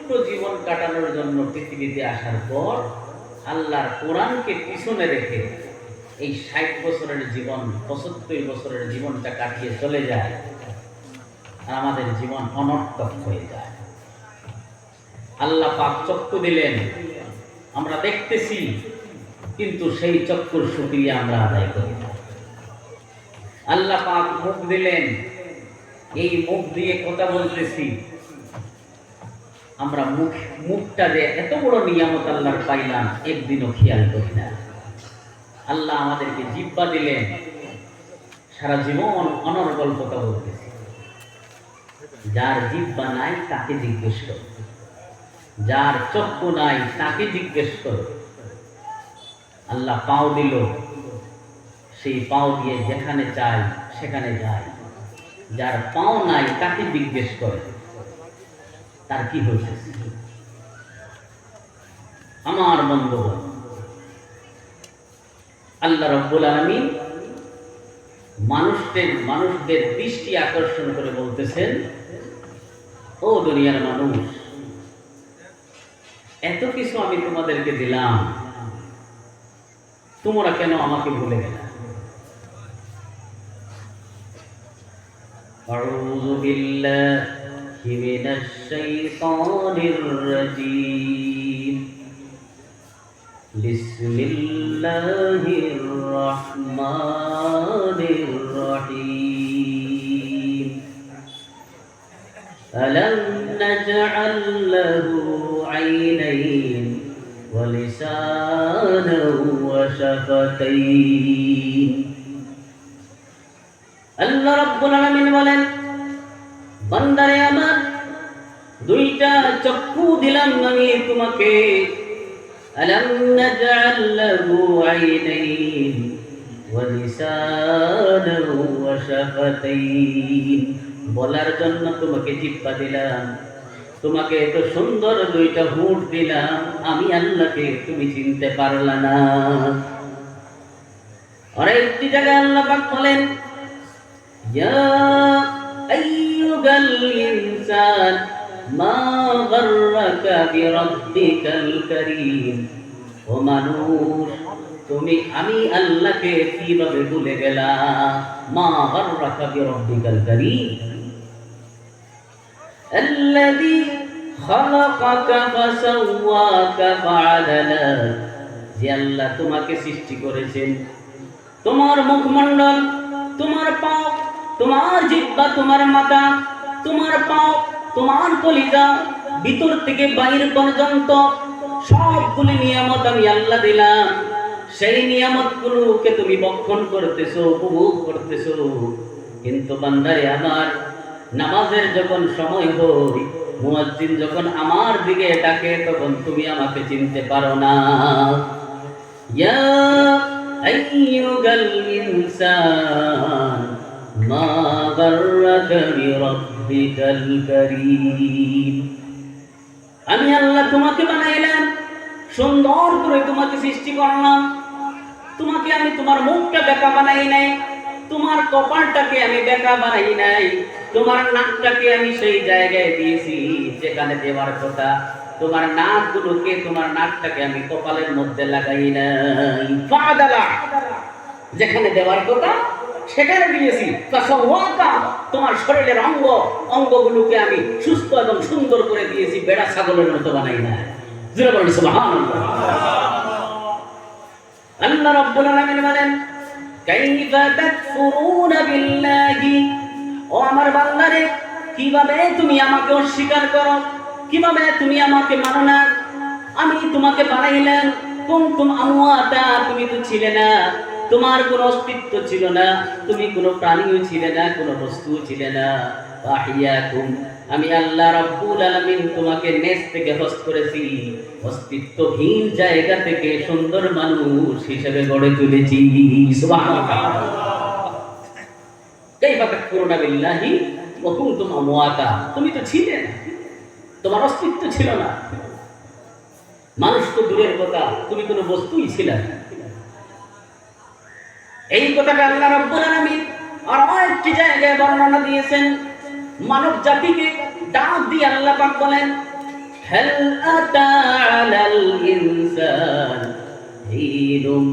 ছোট্ট জীবন কাটানোর জন্য পৃথিবীতে আসার পর আল্লাহর কোরআনকে পিছনে রেখে এই ৬০ বছরের জীবন ৭৫ বছরের জীবনটা কাটিয়ে চলে যায় আর আমাদের জীবন অনর্থক হয়ে যায়। আল্লাহ পাক চক্ষু দিলেন, আমরা দেখতেছি, কিন্তু সেই চক্ষুর শুকরিয়া আমরা আদায় করি না। আল্লাহ পাক মুখ দিলেন, এই মুখ দিয়ে কথা বলতেছি, আমরা মুখটা যে এত বড় নিয়ামত আল্লাহর পাইলাম একদিনও খেয়াল করি না। আল্লাহ আমাদেরকে জিহ্বা দিলেন, সারা জীবন অনর্গল কথা বলতেছি। যার জিহ্বা নাই তাকে জিজ্ঞেস করো, যার চক্ষু নাই তাকে জিজ্ঞেস করো। আল্লাহ পাও দিল, সেই পাও দিয়ে যেখানে চাই সেখানে যায়। যার পাও নাই তাকে জিজ্ঞেস করে তার কি হয়েছে। আমার বন্ধুগণ, আল্লাহ রাব্বুল আলামিন মানুষদের দৃষ্টি আকর্ষণ করে বলতেছেন, ও দুনিয়ার মানুষ, এত কিছু আমি তোমাদেরকে দিলাম, তোমরা কেন আমাকে ভুলে গেলে? আউযু বিল্লাহি মিনাশ শাইতানির রাজীম। বিসমিল্লাহির রহমানির রহিম। আলাম নাজআল লাহু আইনাইন ওয়া লিসানান ওয়া শাফাতাইন। আল্লাহ রাব্বুল আলামিন বলেন, বান্দারে আমার, দুইটা চক্ষু দিলাম আমি তোমাকে। আলাম নাজআল লাহু আইনাইন ওয়া লিসানান ওয়া শাফাতাইন। বলার জন্য তোমাকে জিহ্বা দিলাম, তোমাকে এত সুন্দর দুইটা ঠোঁট দিলাম, আমি আল্লাহকে তুমি চিনতে পারলা না। আর একটি জায়গায় আল্লাহ পাক বলেন, ইয়া আইয়ুহাল ইনসান মা গাররাকা বিরাব্বিকাল কারীম। ও মানুষ, আমি আল্লাহকে কিভাবে ভুলে গেলা? মা গাররাকা বিরাব্বিকাল কারীম আল্লাযী খালাকাকা ফাসাওয়াকা ফাআদালাক। যে আল্লাহ তোমাকে সৃষ্টি করেছেন, তোমার মুখমণ্ডল, তোমার পাও, তোমার জিহ্বা, তোমার মাথা, তোমার পাও, তোমার কলিজা, ভিতর থেকে বাইরে পর্যন্ত সবগুলি নিয়ামত আমি আল্লাহ দিলাম। সেই নিয়ামতগুলোকে তুমি বক্ষণ করতেছো, উপভোগ করতেছো, কিন্তু বান্দারে আমার, নামাজের যখন সময় হয়, মুয়াজ্জিন যখন আমার দিকে ডাকে, তখন তুমি আমাকে চিনতে পারো না। ইয়া আইয়ুহাল ইনসান মা গাররাকা বিরাব্বিকাল কারীম। আমি আল্লাহ তোমাকে বানাইলাম, সুন্দর করে তোমাকে সৃষ্টি করলাম। তোমাকে আমি তোমার মুখটা বেঁকা বানাই নাই, তোমার কপালটাকে আমি বেঁকা বানাই নাই, তোমার নাকটাকে আমি সেই জায়গায় দিয়েছি যেখানে দেওয়ার কথা। তোমার নাকগুলোকে, তোমার নাকটাকে আমি কপালের মধ্যে লাগাই নাই। ফাদালা, যেখানে দেওয়ার কথা সেখানে দিয়েছি। ফাসাওয়াকা, তোমার শরীরের অঙ্গগুলোকে আমি সুস্থ এবং সুন্দর করে দিয়েছি, বেড়া ছাগলের মতো বানাই নাই। জোরে বলেন সুবহানাল্লাহ। আল্লাহ রাব্বুল আলামিন বলেন, কাইফা তাকফুরুনা বিল্লাহি। ও আমার বান্দারে, কিভাবে তুমি আমাকে অস্বীকার করো, কিভাবে তুমি আমাকে মানো না? আমি তোমাকে বানাইলাম, কুনতুম আমওয়াতা, তুমি তো ছিলে না, তোমার কোনো অস্তিত্ব ছিল না, তুমি কোনো প্রাণীও ছিলে না, কোনো বস্তুও ছিলে না। ওয়াহিয়াকুম, আমি আল্লাহ রাব্বুল আলামিন তোমাকে নেস থেকে হস্ত করেছি, অস্তিত্বহীন জায়গা থেকে সুন্দর মানুষ হিসেবে গড়ে তুলেছি। সুবহানাল্লাহ। কাইফা তাকফুরুনা বিল্লাহি ওয়া কুনতুম আমওয়াতা, তুমি তো ছিলে না, তোমার অস্তিত্ব ছিল না। মানুষ তো দূরের কথা, তুমি কোনো বস্তুই ছিলে না। এই কথাটা আল্লাহ রাব্বুল আলামিন আর আরেকটি জায়গায় বর্ণনা দিয়েছেন। মানব জাতিকে ডাক দিয়ে আল্লাহ পাক বলেন, হাল আতা আলাল ইনসান হিনুম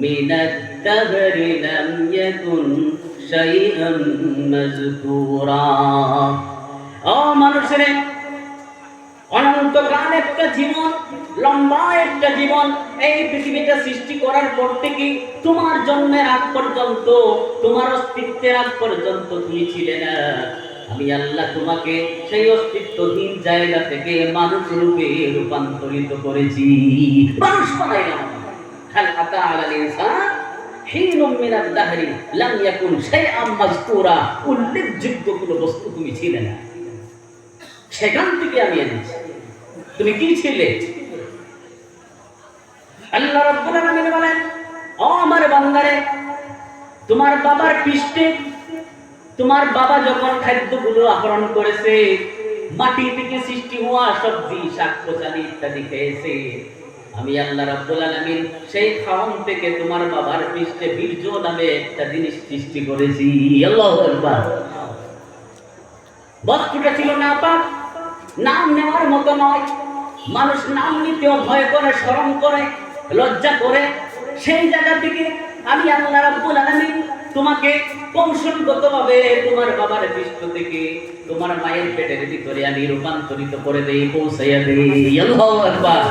মিনাত দাহরি লাম ইয়াকুন শাইআন মাযকুরা। ও মানুষের অনন্তকাল একটা জীবন, লম্বা একটা জীবন, এই পৃথিবীটা সৃষ্টি করার পর থেকে তোমার জন্মের আগ পর্যন্ত, তোমার অস্তিত্বের আগ পর্যন্ত তুমি ছিলে না। আমি আল্লাহ তোমাকে সেই অস্তিত্বহীন জায়গা থেকে মানুষ রূপে রূপান্তরিত করেছি, মানুষ বানাইলাম। হাল আতা আলাল ইনসান হিনুম মিনাদ দাহরি লাম ইয়াকুন শাইআন মাযকুরা। উল্লেখযোগ্য কোনো বস্তু তুমি ছিলে না, সেখান থেকে আমি এনেছি। তুমি কি ছিলে? আল্লাহ রাব্বুল আলামিন বলেন, ও আমার বান্দারে, তোমার বাবার পৃষ্ঠে তোমার বাবা যখন খাদ্যগুলো আহরণ করেছে, মাটি থেকে সৃষ্টি হওয়া সবজি, শাক-পাচলি ইত্যাদি খেয়েছে, আমি আল্লাহ রাব্বুল আলামিন সেই খাওয়ান থেকে তোমার বাবার পৃষ্ঠে বীর্য নামে একটা জিনিস সৃষ্টি করেছি। আল্লাহু আকবার। বস্তুটা ছিল না পাক, নাম নেওয়ার মতো নয়। মানুষ নাম নিতেও ভয় করে, শরম করে, লজ্জা করে। সেই জায়গা থেকে আমি আল্লাহ রাব্বুল আলামিন তোমাকে কৌশলগতভাবে তোমার বাবার পৃষ্ঠ থেকে তোমার মায়ের পেটের ভিতরে আমি রূপান্তরিত করে দেই, পৌঁছাইয়া দেই। আল্লাহু আকবার।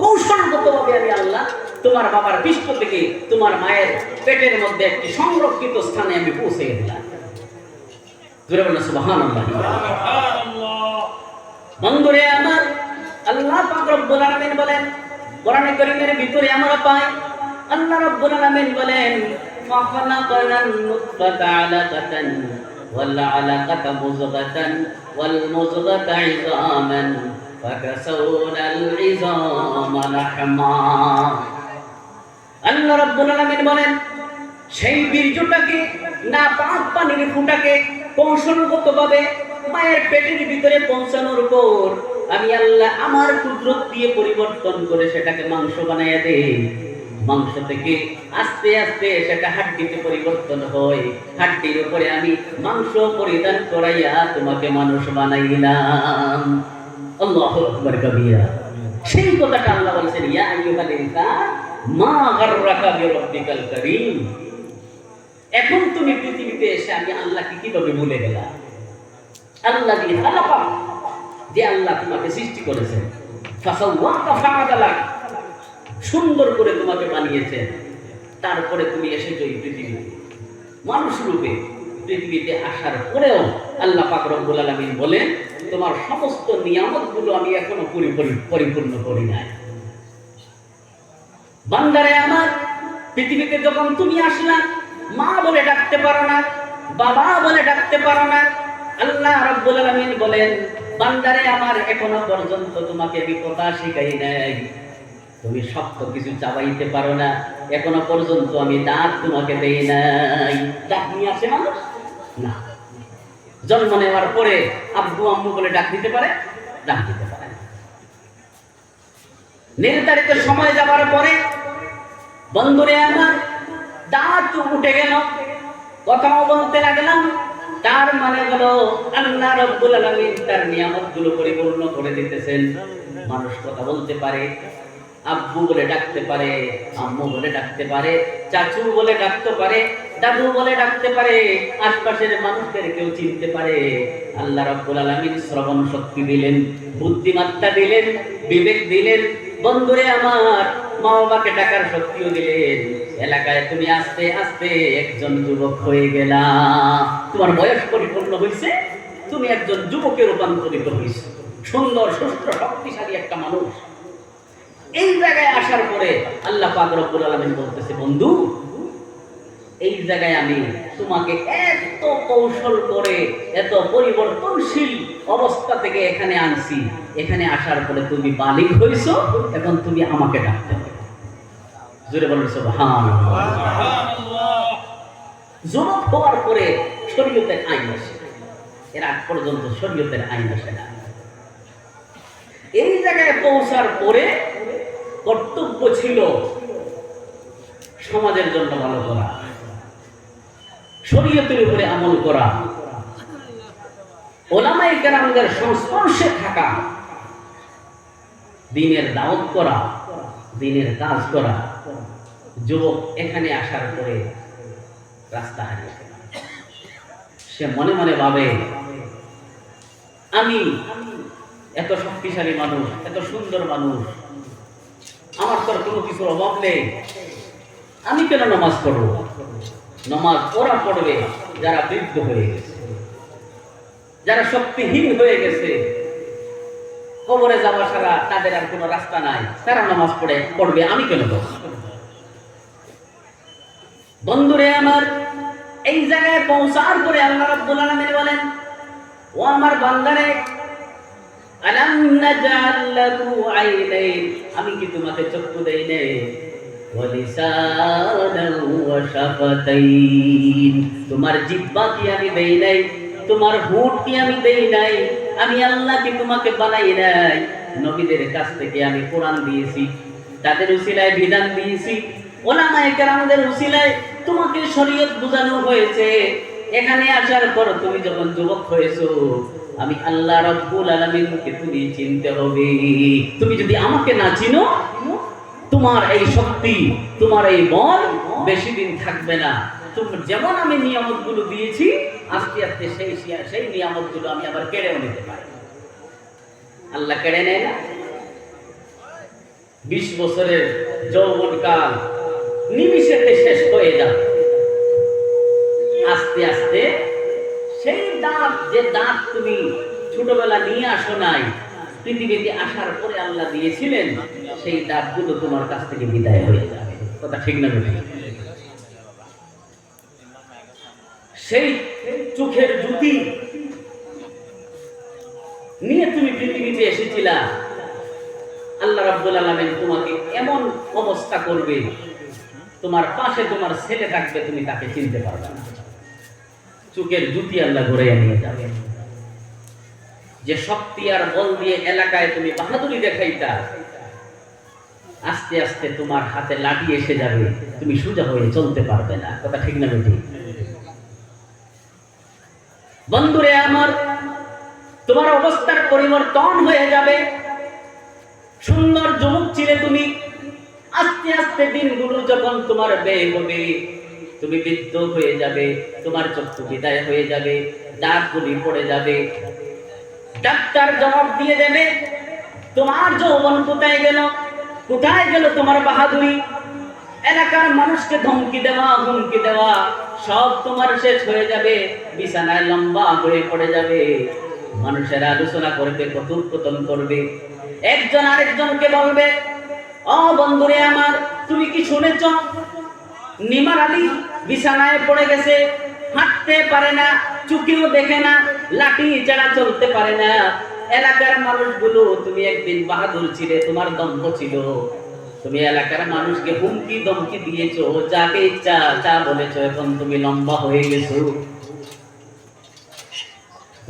কৌশলগতভাবে আমি আল্লাহ তোমার বাবার পৃষ্ঠ থেকে তোমার মায়ের পেটের মধ্যে একটি সংরক্ষিত স্থানে আমি পৌঁছাইয়া দিলাম। জোরে বলেন সুবহানাল্লাহ। বন্ধুরে আমার, আল্লাহ পাক রব্বুল আলামিন বলেন, কোরআনে কারীমের ভিতরে আমরা পাই, আল্লাহ রব্বুল আলামিন বলেন, ফাখালাকানান নুতফাতা আলাকাতান ওয়াল আলাকাতা মুযগাতান ওয়াল মুযগাতা ইযামান ফাকাসাওনাল ইযামা লাহমা। আল্লাহ রব্বুল আলামিন বলেন, সেই বীর্যটাকে, না পাক পানির ফুঁটাকে কৌশলগতভাবে মায়ের পেটের ভিতরে পৌঁছানোর পর আমি আল্লাহ আমার কুদরত দিয়ে পরিবর্তন করে সেটাকে মাংস বানাইয়া দেই। মাংস থেকে আস্তে আস্তে সেটা হাড্ডিতে পরিবর্তন হয়, হাড্ডির উপরে আমি মাংস পরিধান করাইয়া তোমাকে মানুষ বানাইলাম। আল্লাহু আকবার কবিরা। সেই কথাটা আল্লাহ বলেছেন, ইয়া আইয়ুহাল ইনসান মা গাররাকা বিরাব্বিকাল কারীম। এখন তুমি পৃথিবীতে এসে আমি আল্লাহকে কিভাবে ভুলে গেলা? আল্লাহ যে আল্লাহ তোমাকে সৃষ্টি করেছেন, ফাসাওয়াকা ফাআদালাক, সুন্দর করে তোমাকে বানিয়েছেন, তারপরে তুমি এসেছো এই পৃথিবীতে মানুষ রূপে। পৃথিবীতে আসার পরেও আল্লাহ পাক রব্বুল আলামিন বলেন, তোমার সমস্ত নিয়ামতগুলো আমি এখনো পরিপূর্ণ করি নাই। বান্দারে আমার, পৃথিবীতে যখন তুমি আসলা, মা বলে ডাকতে পারো না, বাবা বলে ডাকতে পারো না। আল্লাহ রাব্বুল আলামিন বলেন, বান্দারে আমার, এখনো পর্যন্ত তোমাকে আমি কথা শিখাই নাই, তুমি শক্ত কিছু চাবাইতে পারো না, এখনো পর্যন্ত আমি দাঁত তোমাকে দেই নাই। ডাক নিয়ে আসে মানুষ না। জন্ম নেওয়ার পরে আব্বু আম্মু বলে ডাক দিতে পারে? ডাক দিতে পারে না। নির্ধারিত সময় যাওয়ার পরে বন্ধুরে আমার, দাঁত উঠে গেল, কথাও বলতে লাগলাম। তার মানে হলো আল্লাহ রাব্বুল আলামিন তার নিয়ামতগুলো পরিপূর্ণ করে দিতেছেন। মানুষ কথা বলতে পারে, আব্বু বলে ডাকতে পারে, আম্মু বলে ডাকতে পারে, চাচু বলে ডাকতে পারে, দাদু বলে ডাকতে পারে, আশপাশের মানুষদের কেউ চিনতে পারে। আল্লাহ রাব্বুল আলামিন শ্রবণ শক্তি দিলেন, বুদ্ধিমত্তা দিলেন, বিবেক দিলেন। বন্ধুরে আমার, মা বাবাকে ডাকার শক্তিও দিলেন। এলাকায় তুমি আস্তে আস্তে একজন যুবক হয়ে গেলা, তোমার বয়স পরিপূর্ণ হয়েছে, তুমি একজন যুবকে রূপান্তরিত হয়েছে, সুন্দর সুস্থ শক্তিশালী একটা মানুষ। এই জায়গায় আসার পরে আল্লাহ পাক রব্বুল আলামিন বলতেছে, বন্ধু, এই জায়গায় আমি তোমাকে এত কৌশল করে, এত পরিবর্তনশীল অবস্থা থেকে এখানে আনছি। এখানে আসার পরে তুমি বালিগ হইছো, এখন তুমি আমাকে ডাকতে হবে। জোরে বলেন সুবহানাল্লাহ। যুবক হওয়ার পরে শরীয়তের আইন আসে, এর আগ পর্যন্ত শরীয়তের আইন আসে না। এই জায়গায় পৌঁছার পরে কর্তব্য ছিল সমাজের জন্য ভালো করা, শরীয়তের উপরে আমল করা, উলামায়ে কেরামদের সংস্পর্শে থাকা, দিনের দাওয়াত করা, দিনের কাজ করা। যুবক এখানে আসার পরে রাস্তা হারিয়ে ফেলে। সে মনে মনে ভাবে, আমি এত শক্তিশালী মানুষ, এত সুন্দর মানুষ, আমার তো কোনো কিছুর অভাব নেই, আমি কেন নামাজ পড়ব? নামাজ ওরা পড়বে যারা বৃদ্ধ হয়ে গেছে, যারা শক্তিহীন হয়ে গেছে, কবরে যাওয়া ছাড়া তাদের আর কোনো রাস্তা নাই, তারা নামাজ পড়বে, আমি কেন পড়ব? বন্ধুরে আমার, এই জায়গায় পৌঁছার পরে আল্লাহ রাব্বুল আলামিন বলেন, ও আমার বান্দারে, আলাম নাজআল লাহু আইনাইন, আমি কি তোমাকে চক্ষু দেই নাই? ওয়া লিসানান ওয়া শাফাতাইন, তোমার জিহ্বা কি আমি দেই নাই? তোমার ঠোঁট কি আমি দেই নাই? আমি আল্লাহ কি তোমাকে বানাই নাই? নবীদের কাছ থেকে আমি কোরআন দিয়েছি, তাদের উসিলায় বিধান দিয়েছি, উলামায়ে কেরামদের উসিলায় তোমাকে শরীয়ত বোঝানো হয়েছে। এখানে আসার পর তুমি যখন যুবক হয়েছো, আমি আল্লাহ রাব্বুল আলামিনকে তুমি চিনতে হবে। তুমি যদি আমাকে না চিনো, তোমার এই শক্তি, তোমার এই বল বেশি দিন থাকবে না। তুমি যেমন আমি নিয়ামতগুলো দিয়েছি, আস্তে আস্তে সেই নিয়ামতগুলো আমি আবার কেড়েও নিতে পারি। আল্লাহ কেড়ে নেয় না। 20 বছরের যৌবনকাল নিমিষেতে শেষ হয়ে যাবে। আস্তে আস্তে সেই দাঁত, যে দাঁত তুমি ছোটবেলা নিয়ে আসো নাই, পৃথিবীতে আসার পরে আল্লাহ দিয়েছিলেন, সেই দাঁতগুলো তোমার কাছ থেকে বিদায় হয়ে যাবে। কথা ঠিক না? সেই চোখের জুতি নিয়ে তুমি পৃথিবীতে এসেছিলা, আল্লাহ রাব্বুল আলামিন তোমাকে এমন অবস্থা করবে, তোমার পাশে তোমার ছেলে থাকবে, তুমি তাকে চিনতে পারবে না। চোখের জুতি আল্লাহ ঘুরাইয়া নিয়ে যাবে। যে শক্তি আর বল দিয়ে এলাকায় তুমি বাহাদুরি দেখাইতা, আস্তে আস্তে তোমার হাতে লাঠি এসে যাবে, তুমি সোজা হয়ে চলতে পারবে না। কথা ঠিক না বেটি? বন্ধুরে আমার, তোমার অবস্থার পরিবর্তন হয়ে যাবে। সুন্দর যুবক ছিলে তুমি, আস্তে আস্তে দিনগুলো যখন তোমার ব্যয় হবে, তুমি বৃদ্ধ হয়ে যাবে, তোমার চক্ষু বিদায় হয়ে যাবে, দাঁতগুলি পড়ে যাবে। ডাক্তার জবাব দিয়ে দেবে, তোমার যৌবন কোথায় গেল? কোথায় গেল তোমার বাহাদুরি? এলাকার মানুষকে ধমকি দেওয়া, হুমকি দেওয়া, সব তোমার শেষ হয়ে যাবে। বিছানায় লম্বা হয়ে পড়ে যাবে, মানুষের আলোচনা করবে, কথোপকথন করবে, একজন আরেকজনকে বলবে, ও বন্ধুরে আমার, তুমি কি শুনেছ? নিমার আলী বিছানায় পড়ে গেছে, হাঁটতে পারে না, চুকিও দেখে না, লাঠি ছাড়া চলতে পারে না। এলাকার মানুষগুলো, তুমি একদিন বাহাদুর ছিলে, তোমার দম্ভ ছিল, তুমি এলাকার মানুষকে হুমকি দমকি দিয়েছো, যাকে ইচ্ছা তা বলেছো, এখন তুমি লম্বা হয়ে গেছো।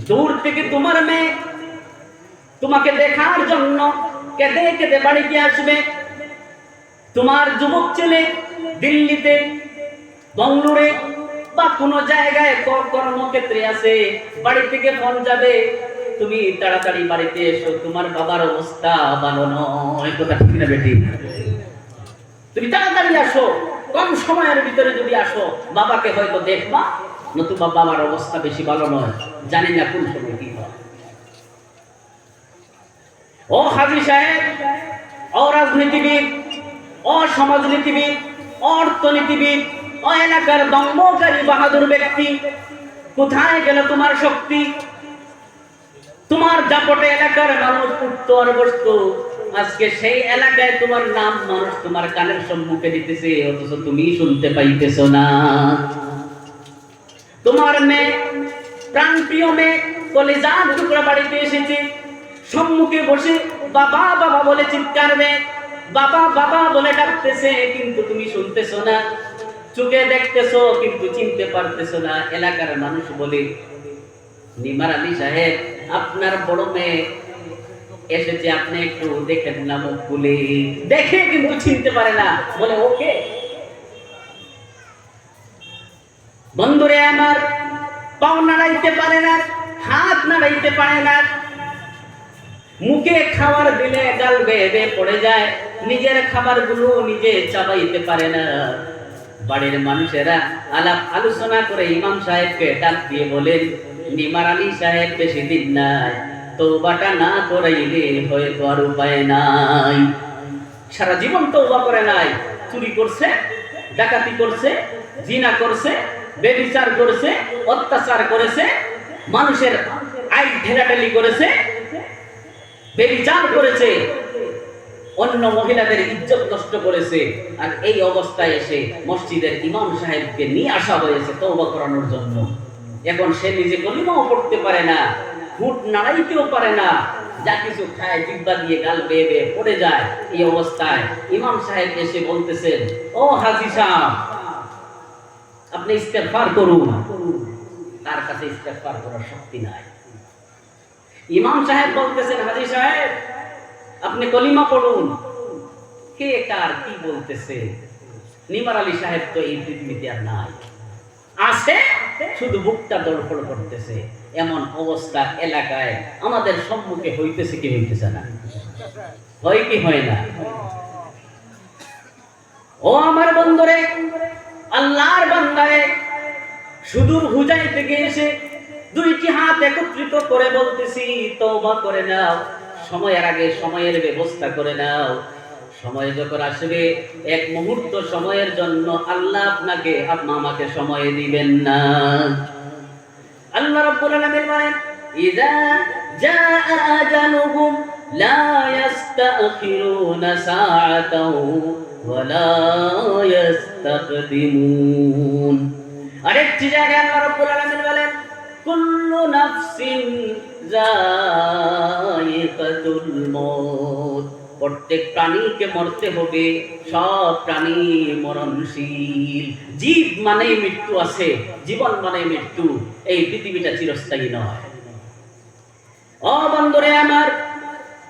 দূর থেকে তোমার মেয়ে তোমাকে দেখার জন্য কেঁদে কেঁদে বাড়িতে আসবে। তোমার যুবক ছেলে দিল্লিতে, বেঙ্গালুরে বা কোনো জায়গায় কর্মক্ষেত্রে আছে, বাড়ি থেকে ফোন যাবে, তুমি তাড়াতাড়ি বাড়িতে এসো, তোমার বাবার অবস্থা ভালো নয়। কথা ঠিক না বেটি? তুমি তাড়াতাড়ি আসো, কম সময়ের ভিতরে যদি আসো, বাবাকে হয়তো দেখবা, নতুবা বাবার অবস্থা বেশি ভালো নয়, জানি না কোন সময় কি হয়। ও হাজী সাহেব, ও রাজনীতিবিদ, ও সমাজনীতিবিদ, অর্থনীতিবিদ, ও এলাকার দম্ভকারী বাহাদুর ব্যক্তি, কোথায় গেল তোমার শক্তি? তোমার দাপটে এলাকার মানুষ উঠতো আর বসতো, আজকে সেই এলাকায় তোমার নাম মানুষ তোমার কানের সম্মুখে দিতেছে, অথচ তুমি শুনতে পাইতেছো না। তোমার মেয়ে, প্রাণপ্রিয় মেয়ে, কলিজার টুকরা বাড়িতে এসেছে, সম্মুখে বসে বাবা বাবা বলে চিৎকার দেয়, বাবা বাবা বলে ডাকতেছে, কিন্তু তুমি শুনতেছো না। চোখে দেখতেছো কিন্তু চিনতে পারতেছো না। এলাকার মানুষ বলে, নিমার আলী সাহেব, আপনার বড় মেয়ে এসেছে, আপনি একটু দেখেন না, মুখ খুলে দেখে কিন্তু চিনতে পারে না, বলে ওকে। বন্ধুরে আমার, পাও নাড়াইতে পারে না, হাত নাড়াইতে পারে না, মুখে খাবার দিলে গাল বেয়ে বেয়ে পড়ে যায়, নিজের খাবারগুলো নিজে চাবাইতে পারে না। বাড়ির মানুষেরা আলাপ আলোচনা করে ইমাম সাহেবকে ডাক দিয়ে বলেন, নিমার আলী সাহেব বেশি দিন নাই, তওবাটা না করাইলে হয়তো আর উপায় নাই। সারা জীবন তওবা করে নাই, চুরি করছে, ডাকাতি করছে, জিনা করছে, বেবিচার করেছে, অত্যাচার করেছে, মানুষের আইন ঢেলাঢেলি করেছে, বেবিচার করেছে, অন্য মহিলাদের ইজ্জত নষ্ট করেছে। আর এই অবস্থায় এসে মসজিদের ইমাম সাহেবকে নিয়ে আসা হয়েছে তওবা করানোর জন্য। এখন সে নিজে কলিমাও পড়তে পারে না, হুট নাড়াইতেও পারে না, যা কিছু খায় জিহ্বা দিয়ে গাল বেয়ে বেয়ে পড়ে যায়। এই অবস্থায় ইমাম সাহেব এসে বলতেছেন, ও হাজী সাহেব, আপনি ইস্তেগফার করুন। তার কাছে ইস্তেগফার করার শক্তি নাই। ইমাম সাহেব বলতেছেন, হাজী সাহেব আপনি কলিমা পড়ুন। কে কার কি বলতেছে? নিমার আলী সাহেব তো এই পৃথিবীতে আর নাই, আছে শুধু বুকটা দড়ফড় করতেছে। এমন অবস্থা এলাকায় আমাদের সম্মুখে হইতেছে কি হইতেছে না? হয় কি হয় না? ও আমার বন্ধুরে, আল্লাহর বান্দারে, সুদূর হুজাই থেকে এসে দুইটি হাত একত্রিত করে বলতেছি, তওবা করে নাও। সময়ের আগে সময়ের ব্যবস্থা করে নাও। সময় যখন আসবে, এক মুহূর্ত সময়ের জন্য আল্লাহ আপনাকে আমাকে সময় দিবেন না। আল্লাহ রাব্বুল আলামিন বলেন, ইযা জাআ আজালুহুম লা ইস্তাখিরুনা সাআতাও ওয়া লা ইস্তাকদিমুন। আরেকটি জায়গায় আল্লাহ রাব্বুল আলামিন বলেন, কুল্লু নাফসিন যায়িকাতুল মউত। প্রত্যেক প্রাণীকে মরতে হবে, সব প্রাণী মরণশীল। জীব মানে মৃত্যু আছে, জীবন মানে মৃত্যু। এই পৃথিবীটা চিরস্থায়ী নয়। ও বন্ধুরে আমার,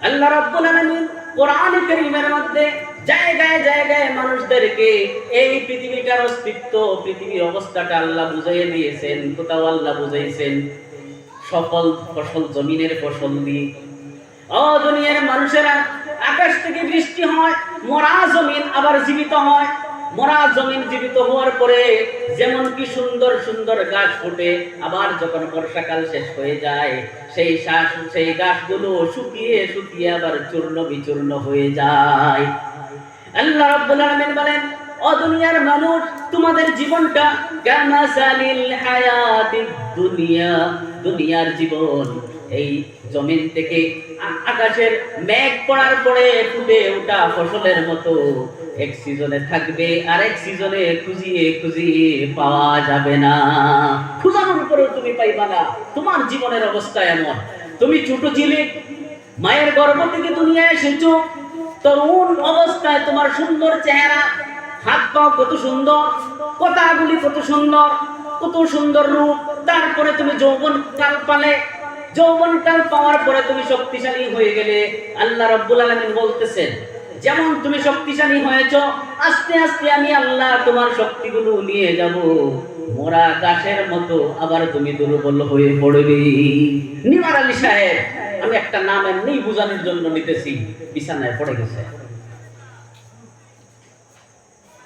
আল্লাহ রাব্বুল আলামিন কোরআন কারীমের মধ্যে জায়গায় জায়গায় মানুষদেরকে এই পৃথিবীটার অস্তিত্ব, পৃথিবীর অবস্থাটা আল্লাহ বুঝিয়ে দিয়েছেন। কোথাও আল্লাহ বুঝাইছেন সফল ফসল, জমিনের ফসল দিয়ে। ও দুনিয়ার মানুষেরা, আকাশ থেকে বৃষ্টি হয়, মরা জমিন আবার জীবিত হয়। মরা জমিন জীবিত হওয়ার পরে যেমন কি সুন্দর সুন্দর গাছ ফোটে, আবার যখন বর্ষাকাল শেষ হয়ে যায়, সেই গাছগুলো শুকিয়ে শুকিয়ে আবার চূর্ণ বিচূর্ণ হয়ে যায়। আল্লাহ রাব্বুল আলামিন বলেন, ও দুনিয়ার মানুষ, তোমাদের জীবনটা কামাসালিল হায়াতিদ দুনিয়া, দুনিয়ার জীবন এই জমিন থেকে আকাশের মেঘ পড়ার পরে ফুটে ওঠা ফসলের মতো। এক সিজনে থাকবে, আরেক সিজনে খুঁজিয়ে খুঁজিয়ে পাওয়া যাবে না। খুঁজানোর উপরেও তুমি পাইবা না। তোমার জীবনের অবস্থা এমন, তুমি ছোট ছিলে, মায়ের গর্ভ থেকে দুনিয়ায় এসেছো, তরুণ অবস্থায় তোমার সুন্দর চেহারা, হাত পা কত সুন্দর, কথাগুলি কত সুন্দর, কত সুন্দর রূপ। তারপরে তুমি যৌবন কাল পালে, যৌবন কাল পাওয়ার পরে তুমি শক্তিশালী হয়ে গেলে। আল্লাহ রাব্বুল আলামিন বলতেছেন, যেমন তুমি শক্তিশালী হয়েছো, আস্তে আস্তে আমি আল্লাহ তোমার শক্তিগুলো নিয়ে যাব। মোরা গাছের মতো আবার তুমি দুর্বল হয়ে পড়বে। নিমার আলী সাহেব, আমি একটা নাম এমনি বোঝানোর জন্য নিতেছি, বিছানায় পড়ে গেছে।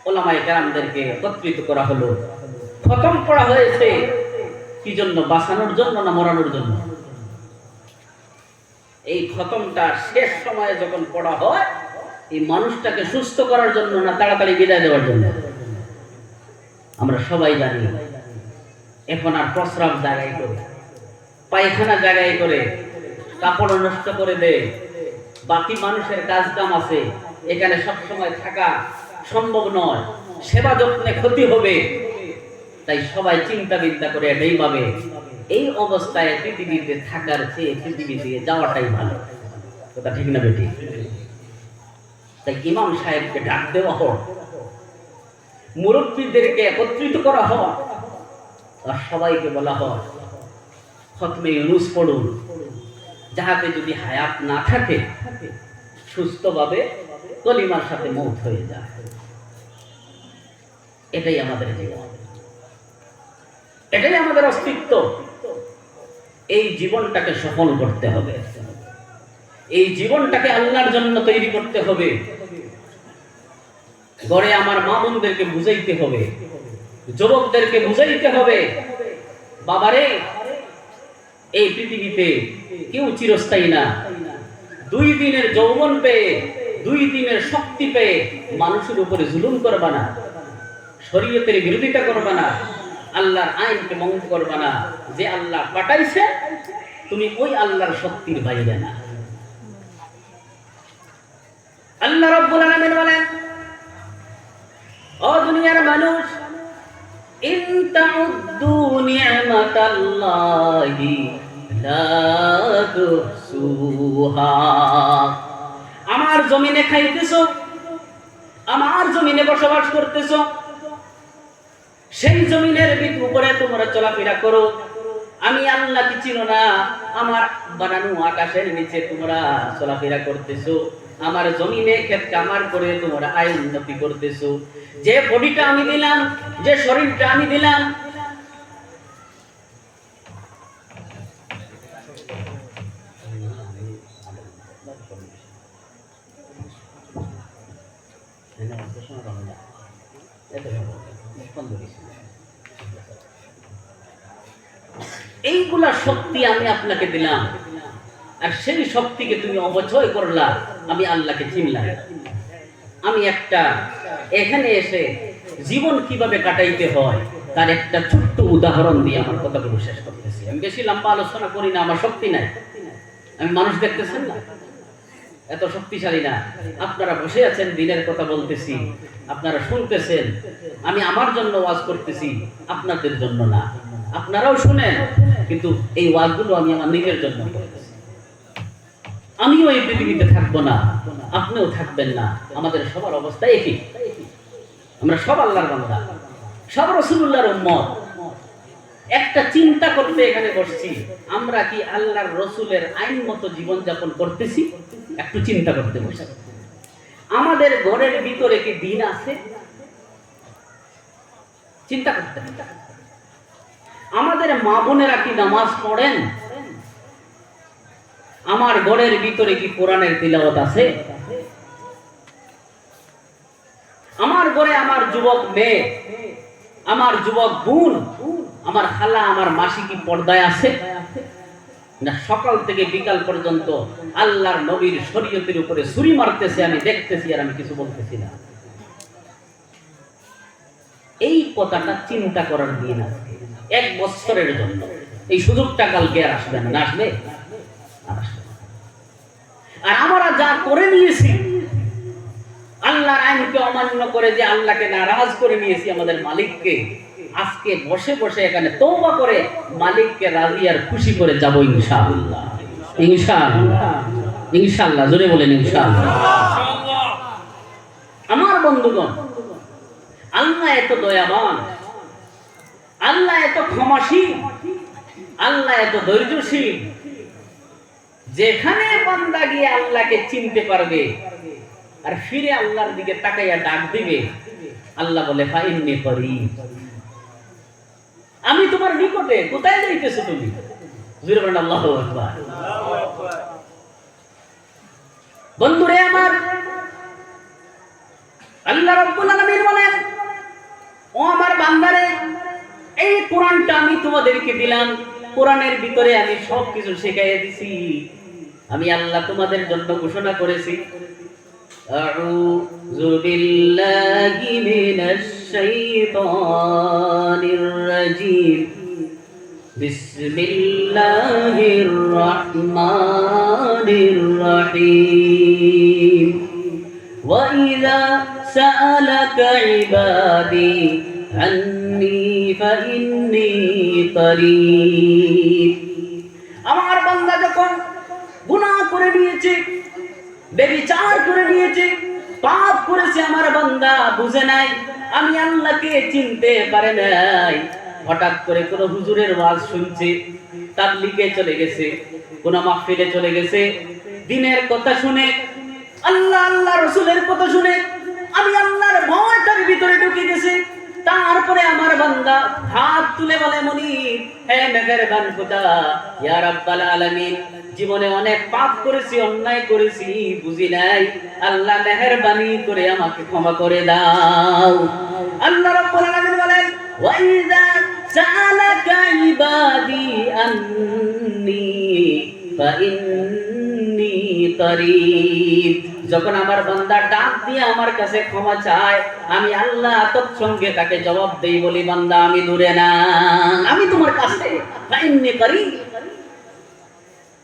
ওলামায়ে কেরামদেরকে একত্রিত করা হলো, খতম পড়া হয়েছে। কি জন্য? বাঁচানোর জন্য না মরানোর জন্য? এই খতমটা শেষ সময়ে যখন পড়া হয়, এই মানুষটাকে সুস্থ করার জন্য না তাড়াতাড়ি বিদায় দেওয়ার জন্য? আমরা সবাই জানি এখন আর প্রস্রাব জায়গায় করে, পায়খানা জায়গায় করে, কাপড় নষ্ট করে দেয়, বাকি মানুষের কাজ কাম আছে, এখানে সব সময় থাকা সম্ভব নয়, সেবা যত্নে ক্ষতি হবে, তাই সবাই চিন্তা বিদ্যা করে এটাই ভাবে এই অবস্থায় পৃথিবীতে থাকার চেয়ে পৃথিবী দিয়ে যাওয়াটাই ভালো। কথা ঠিক না বেটি? তাই ইমাম সাহেবকে ডাক দেওয়া হোক, মুরব্বীদেরকে একত্রিত করা হোক, আর সবাইকে বলা হোক খতমে ইউনুস পড়ুন, যাহাতে যদি হায়াত না থাকে সুস্থভাবে কলিমার সাথে মৌত হয়ে যায়। এটাই আমাদের জীবন, এটাই আমাদের অস্তিত্ব। এই জীবনটাকে সফল করতে হবে। এই জীবনটাকে আল্লাহর জন্য তৈরি করতে হবে। ঘরে আমার মা বোনদেরকে বুঝাইতে হবে, যুবকদেরকে বুঝাইতে হবে, বাবারে এই পৃথিবীতে কেউ চিরস্থায়ী না। 2 দিনের যৌবন পেয়ে, 2 দিনের শক্তি পেয়ে মানুষের উপরে জুলুম করবা না, শরীয়তের বিরোধিতা করবা না, আল্লাহর আইনকে ভঙ্গ করবা না। যে আল্লাহ পাঠাইছে তুমি ওই আল্লাহর শক্তির বাইরে না। আল্লাহ রাব্বুল আলামিন বলেন, ও দুনিয়ার মানুষ, ইন তাউদ্দু নি'মাতাল্লাহি লা তুহসুহা। আমার জমিনে খাইতেছো, আমার জমিনে বসবাস করতেছো, সেই জমিনের উপরে তোমরা চলাফেরা করো। আমি আল্লাহ কি চিনো না? আমার বানানো আকাশের নিচে তোমরা চলাফেরা করতেছো, আমার জমিনে ক্ষেত কামার করে তোমরা আয় উন্নতি করতেছো। যে বডিটা আমি দিলাম, যে শরীরটা আমি দিলাম, এইগুলা শক্তি আমি আপনাকে দিলাম, আর সেই শক্তিকে তুমি অপচয় করলা। আমি আল্লাহকে চিনলাম। আমি একটা এখানে এসে জীবন কিভাবে কাটাইতে হয় তার একটা ছোট্ট উদাহরণ দিয়ে আমার কথাগুলো শেষ করতেছি। আমি বেশি লম্বা আলোচনা করি না, আমার শক্তি নাই। আমি মানুষ দেখতেছেন না, এত শক্তিশালী না। আপনারা বসে আছেন, দিনের কথা বলতেছি, আপনারা শুনতেছেন। আমি আমার জন্য ওয়াজ করতেছি, আপনাদের জন্য না। আপনারাও শুনেন, কিন্তু এই ওয়াজগুলো আমি আমার নিজের জন্য করতেছি। আমিও এই পৃথিবীতে থাকবো না, আপনিও থাকবেন না। আমাদের সবার অবস্থা একই। আমরা সব আল্লাহর বান্দা, সব রাসূলুল্লাহর উম্মত। একটা চিন্তা করতে এখানে বসছি, আমরা কি আল্লাহর রাসূলের আইন মতো জীবন যাপন করতেছি? একটু চিন্তা করতে বসছি। আমাদের ঘরের ভিতরে কি দিন আছে? চিন্তা করতে। আমাদের মা বোনেরা কি নামাজ পড়েন? আমার ঘরের ভিতরে কি কোরআনের তিলাওয়াত আছে? আমার ঘরে আমার যুবক মেয়ে, আমার যুবক বোন, আমার খালা, আমার মাসি কি পর্দায় আছে? না সকাল থেকে বিকাল পর্যন্ত আল্লাহর নবীর শরীয়তের উপরে ছুরি মারতেছে, আমি দেখতেছি আর আমি কিছু বলতেছি না। এই কথাটা চিন্তা করার দিন আছে, 1 বছরের জন্য। এই সুযোগটা কালকে আর আসবে না। আসবে? আর আমরা যা করে নিয়েছি, আল্লাহর আইনকে অমান্য করে, যে আল্লাহকে নারাজ করে নিয়েছি, আমাদের মালিককে, আজকে বসে বসে এখানে তওবা করে মালিককে রাজি আর খুশি করে যাব ইনশাআল্লাহ। ইনশাআল্লাহ, ইনশাআল্লাহ, জোরে বলেন ইনশাআল্লাহ। আমার বন্ধুগণ, আল্লাহ এত দয়াবান, আল্লাহ এত ক্ষমাশীল, আল্লাহ এত ধৈর্যশীল। যেখানে বান্দা গিয়ে আল্লাহকে চিনতে পারবে আর ফিরে আল্লাহর দিকে তাকাইয়া ডাক দিবে, আল্লাহ বলে ফাইন্নী করিব, আমি তোমার নিকটে। কোথায় যাইতেছো তুমি? জোরে বলেন আল্লাহু আকবার। বন্ধুরে আমার, আল্লাহ রাব্বুল আলামিন বলেন, ও আমার বান্দারে, এই কোরআনটা আমি তোমাদেরকে দিলাম, কোরআনের ভিতরে আমি সবকিছু শিখাইয়া দিছি। আমি আল্লাহ তোমাদের জন্য ঘোষণা করেছি, আউযু বিল্লাহি মিনাশ শাইতানির রাজীম, বিসমিল্লাহির রাহমানির রাহিম, ওয়া ইযা সাআলাকা ইবাদি আন্নী ফাইন্নী করিব। আমার বান্দা যখন গুনাহ করে নিয়েছে, ব্যভিচার করে নিয়েছে, পাপ করেছে, আমার বান্দা বুঝে নাই, আমি আল্লাহকে চিনতে পারে নাই, হঠাৎ করে কোন হুজুরের ওয়াজ শুনছে, তাবলীগে চলে গেছে, কোন মাহফিলে চলে গেছে, দ্বীনের কথা শুনে, আল্লাহ আল্লাহ রাসূলের কথা শুনে, আমি আল্লাহর ভয় তার ভিতরে ঢুকে গেছে, তারপরে আমার বান্দা হাত তুলে বলে, মুনিব, হে মেহেরবান খোদা, ইয়া রাব্বাল আলামিন, জীবনে অনেক পাপ করেছি, অন্যায় করেছি, বুঝি নাই, আল্লাহ মেহেরবানি করে আমাকে ক্ষমা করে দাও। আল্লাহ রাব্বুল আলামিন বলেন, ওয়া ইযা সাআলাকা ইবাদি আন্নী ফাইন্নী করিব। যখন আমার বান্দা ডাক দিয়ে আমার কাছে ক্ষমা চায়, আমি আল্লাহ তৎসঙ্গে তাকে জবাব দেই, বলি, বান্দা আমি দূরে না, আমি তোমার কাছে। ফাইন্নী করিব।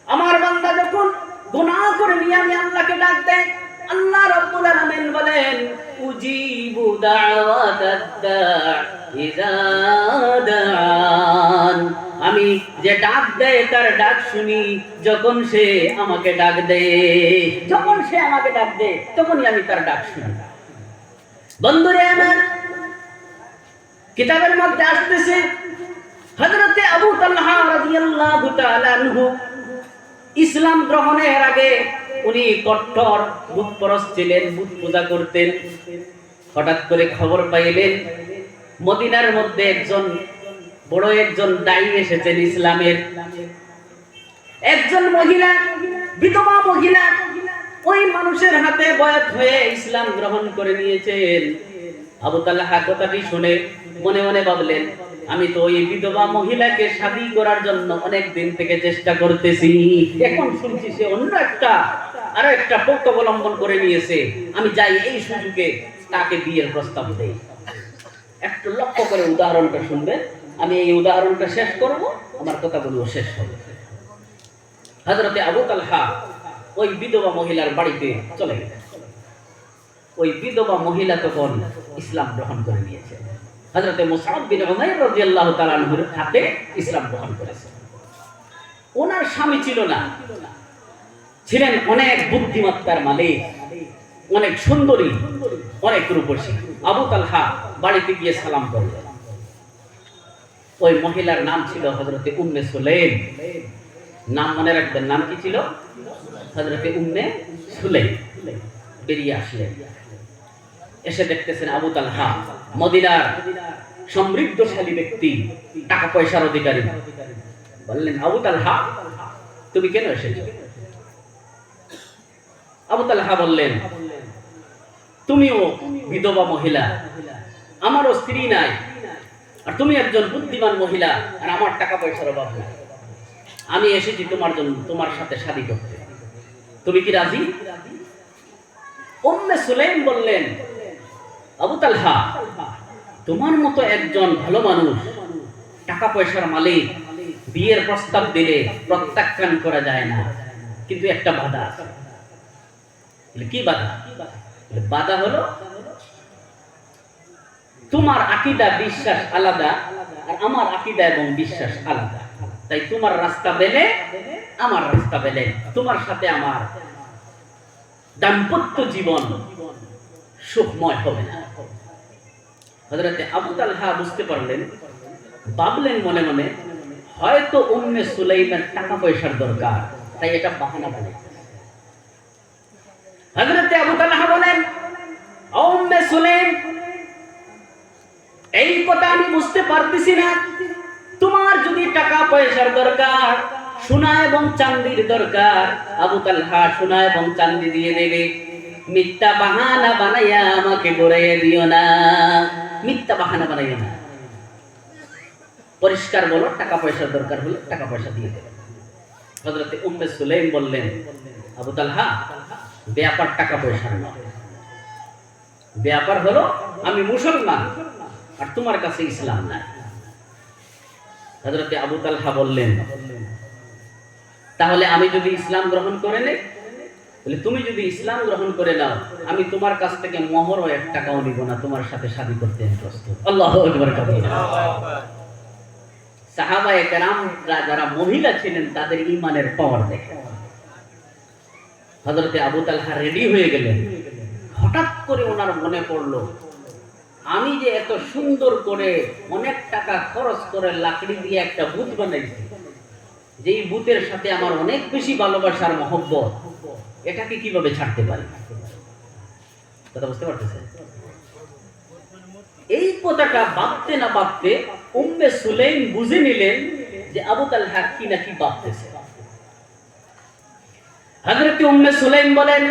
আমার বান্দা যখন গুনাহ করে নিয়ে আমি আল্লাহকে ডাক দেয়, আল্লাহ রাব্বুল আলামিন বলেন, উজিবু দাওয়াতাদ দাঈ ইযা দাআন। আমি যে ডাক দেয় তার ডাক শুনি, যখন সে আমাকে ডাক দেয়, যখন সে আমাকে ডাক দেয় তখনই আমি তার ডাক শুনি। বন্ধুরে আমার, কিতাবের মধ্যে আসতেছে হযরতে আবু তালহা রাদিয়াল্লাহু তাআলা আনহু ইসলাম গ্রহণের আগে উনি কট্টর বুতপরস্ত ছিলেন, বুত পূজা করতেন। হঠাৎ করে খবর পাইলেন মদিনার মধ্যে একজন দায়ী এসেছেন ইসলামের। একজন মহিলা, বিধবা মহিলা, ওই মানুষের হাতে বয়াত হয়ে ইসলাম গ্রহণ করে নিয়েছেন। আবু তালহা কথাটি শুনে মনে মনে ভাবলেন, আমি তো ওই বিধবা মহিলাকে শাদী করার জন্য অনেক দিন থেকে চেষ্টা করতেছি, এখন শুনছি সে অন্য আরো একটা পথ অবলম্বন করে নিয়েছে, আমি যাই এই সুযোগে তাকে বিয়ের প্রস্তাব দেই। একটু লক্ষ্য করে উদাহরণটা শুনবেন, আমি এই উদাহরণটা শেষ করব, আমার কথাগুলো শেষ হবে। হযরতে আবু তালহা ওই বিধবা মহিলার বাড়িতে চলে গেলেন। ওই বিধবা মহিলা তখন ইসলাম গ্রহণ করে নিয়েছে। হযরতে মুসআব বিন উমাইর রাদিয়াল্লাহু তাআলা আনহুর হাতে ইসলাম গ্রহণ করেছে। ওনার স্বামী ছিল না, ছিলেন অনেক বুদ্ধিমত্তার মালিক, অনেক সুন্দরী, অনেক রূপসী। আবু তালহা বাড়িতে গিয়ে সালাম করলেন। ওই মহিলার নাম ছিল হযরতে উম্মে সুলাইম। নাম মনে রাখবেন, নাম কি ছিল? হযরতে উম্মে সুলাইম। বেরিয়ে আসলেন, এসে দেখতেছেন আবু তালহা মদিনার সমৃদ্ধশালী ব্যক্তি, টাকা পয়সার অধিকারী। বললেন, আবু তালহা, তুমি কেন এসেছো? আবু তালহা বললেন, তুমিও বিধবা মহিলা, আমারও স্ত্রী নাই, আর তুমি একজন বুদ্ধিমান মহিলা, আর আমার টাকা পয়সার অভাব নাই। আমি এসেছি তোমার জন্য, তোমার সাথে শাদী করতে, তুমি কি রাজি? উম্মে সুলাইম বললেন, আবু তালহা, তোমার মতো একজন ভালো মানুষ, টাকা পয়সার মালিক, বিয়ের প্রস্তাব দিলে প্রত্যাখ্যান করা যায় না, কিন্তু একটা বাধা আছে। কি বাধা? বাধা হলো তোমার আকীদা বিশ্বাস আলাদা, আর আমার আকীদা এবং বিশ্বাস আলাদা। তাই তোমার রাস্তা বেলে আমার রাস্তা বেলে, তোমার সাথে আমার দাম্পত্য জীবন সুখময় হবে না। হযরতে আবু তালহা বুঝতে পারলেন, ভাবলেন মনে মনে, হয়তো উম্মে সুলাইমের টাকা পয়সার দরকার, তাই এটা বাহানা বলে। হযরতে আবু তালহা বলেন, উম্মে সুলাইম, এই কথা আমি বুঝতে পারতেছি না। তোমার যদি টাকা পয়সার দরকার, সোনা এবং চাঁদির দরকার, আবু তালহা সোনা এবং চাঁদি দিয়ে দেবে। মিথ্যা বাহানা বানাইয়া আমাকে ঘুরাইয়া দিও না, মিথ্যা বাহানা বানাইও না। পরিষ্কার বলো, টাকা পয়সার দরকার হলে টাকা পয়সা দিয়ে দেবে। হযরতে উম্মে সুলাইম বললেন, আবু তালহা, ব্যাপার টাকা পয়সার নয়, ব্যাপার হলো আমি মুসলমান আর তোমার কাছে ইসলাম নাই। হযরতে আবু তালহা বললেন, তাহলে আমি যদি ইসলাম গ্রহণ করে নেই, তাহলে তুমি যদি ইসলাম গ্রহণ করে নাও, আমি তোমার কাছ থেকে মোহর ও 1 টাকাও নিব না, তোমার সাথে শাদী করতে আমি প্রস্তুত। আল্লাহু আকবার। সাহাবায়ে কেরামরা যারা মহিলা ছিলেন, তাদের ঈমানের পাওয়ার দেখে হযরতে আবু তালহা রেডি হয়ে গেলেন। হঠাৎ করে ওনার মনে পড়লো, আমি যে এত সুন্দর করে অনেক টাকা খরচ করে লাকড়ি দিয়ে একটা ভূত বানাইছি, যেই ভূতের সাথে আমার অনেক বেশি ভালোবাসার মহব্বত, এটাকে কিভাবে ছাড়তে পারি? কথা বুঝতে পারতেছেন? এই কথাটা ভাবতে না ভাবতে উম্মে সুলাইম বুঝে নিলেন যে আবু তালহা কি নাকি ভাবতেছে। হযরত উম্মে সুলাইম বলেন,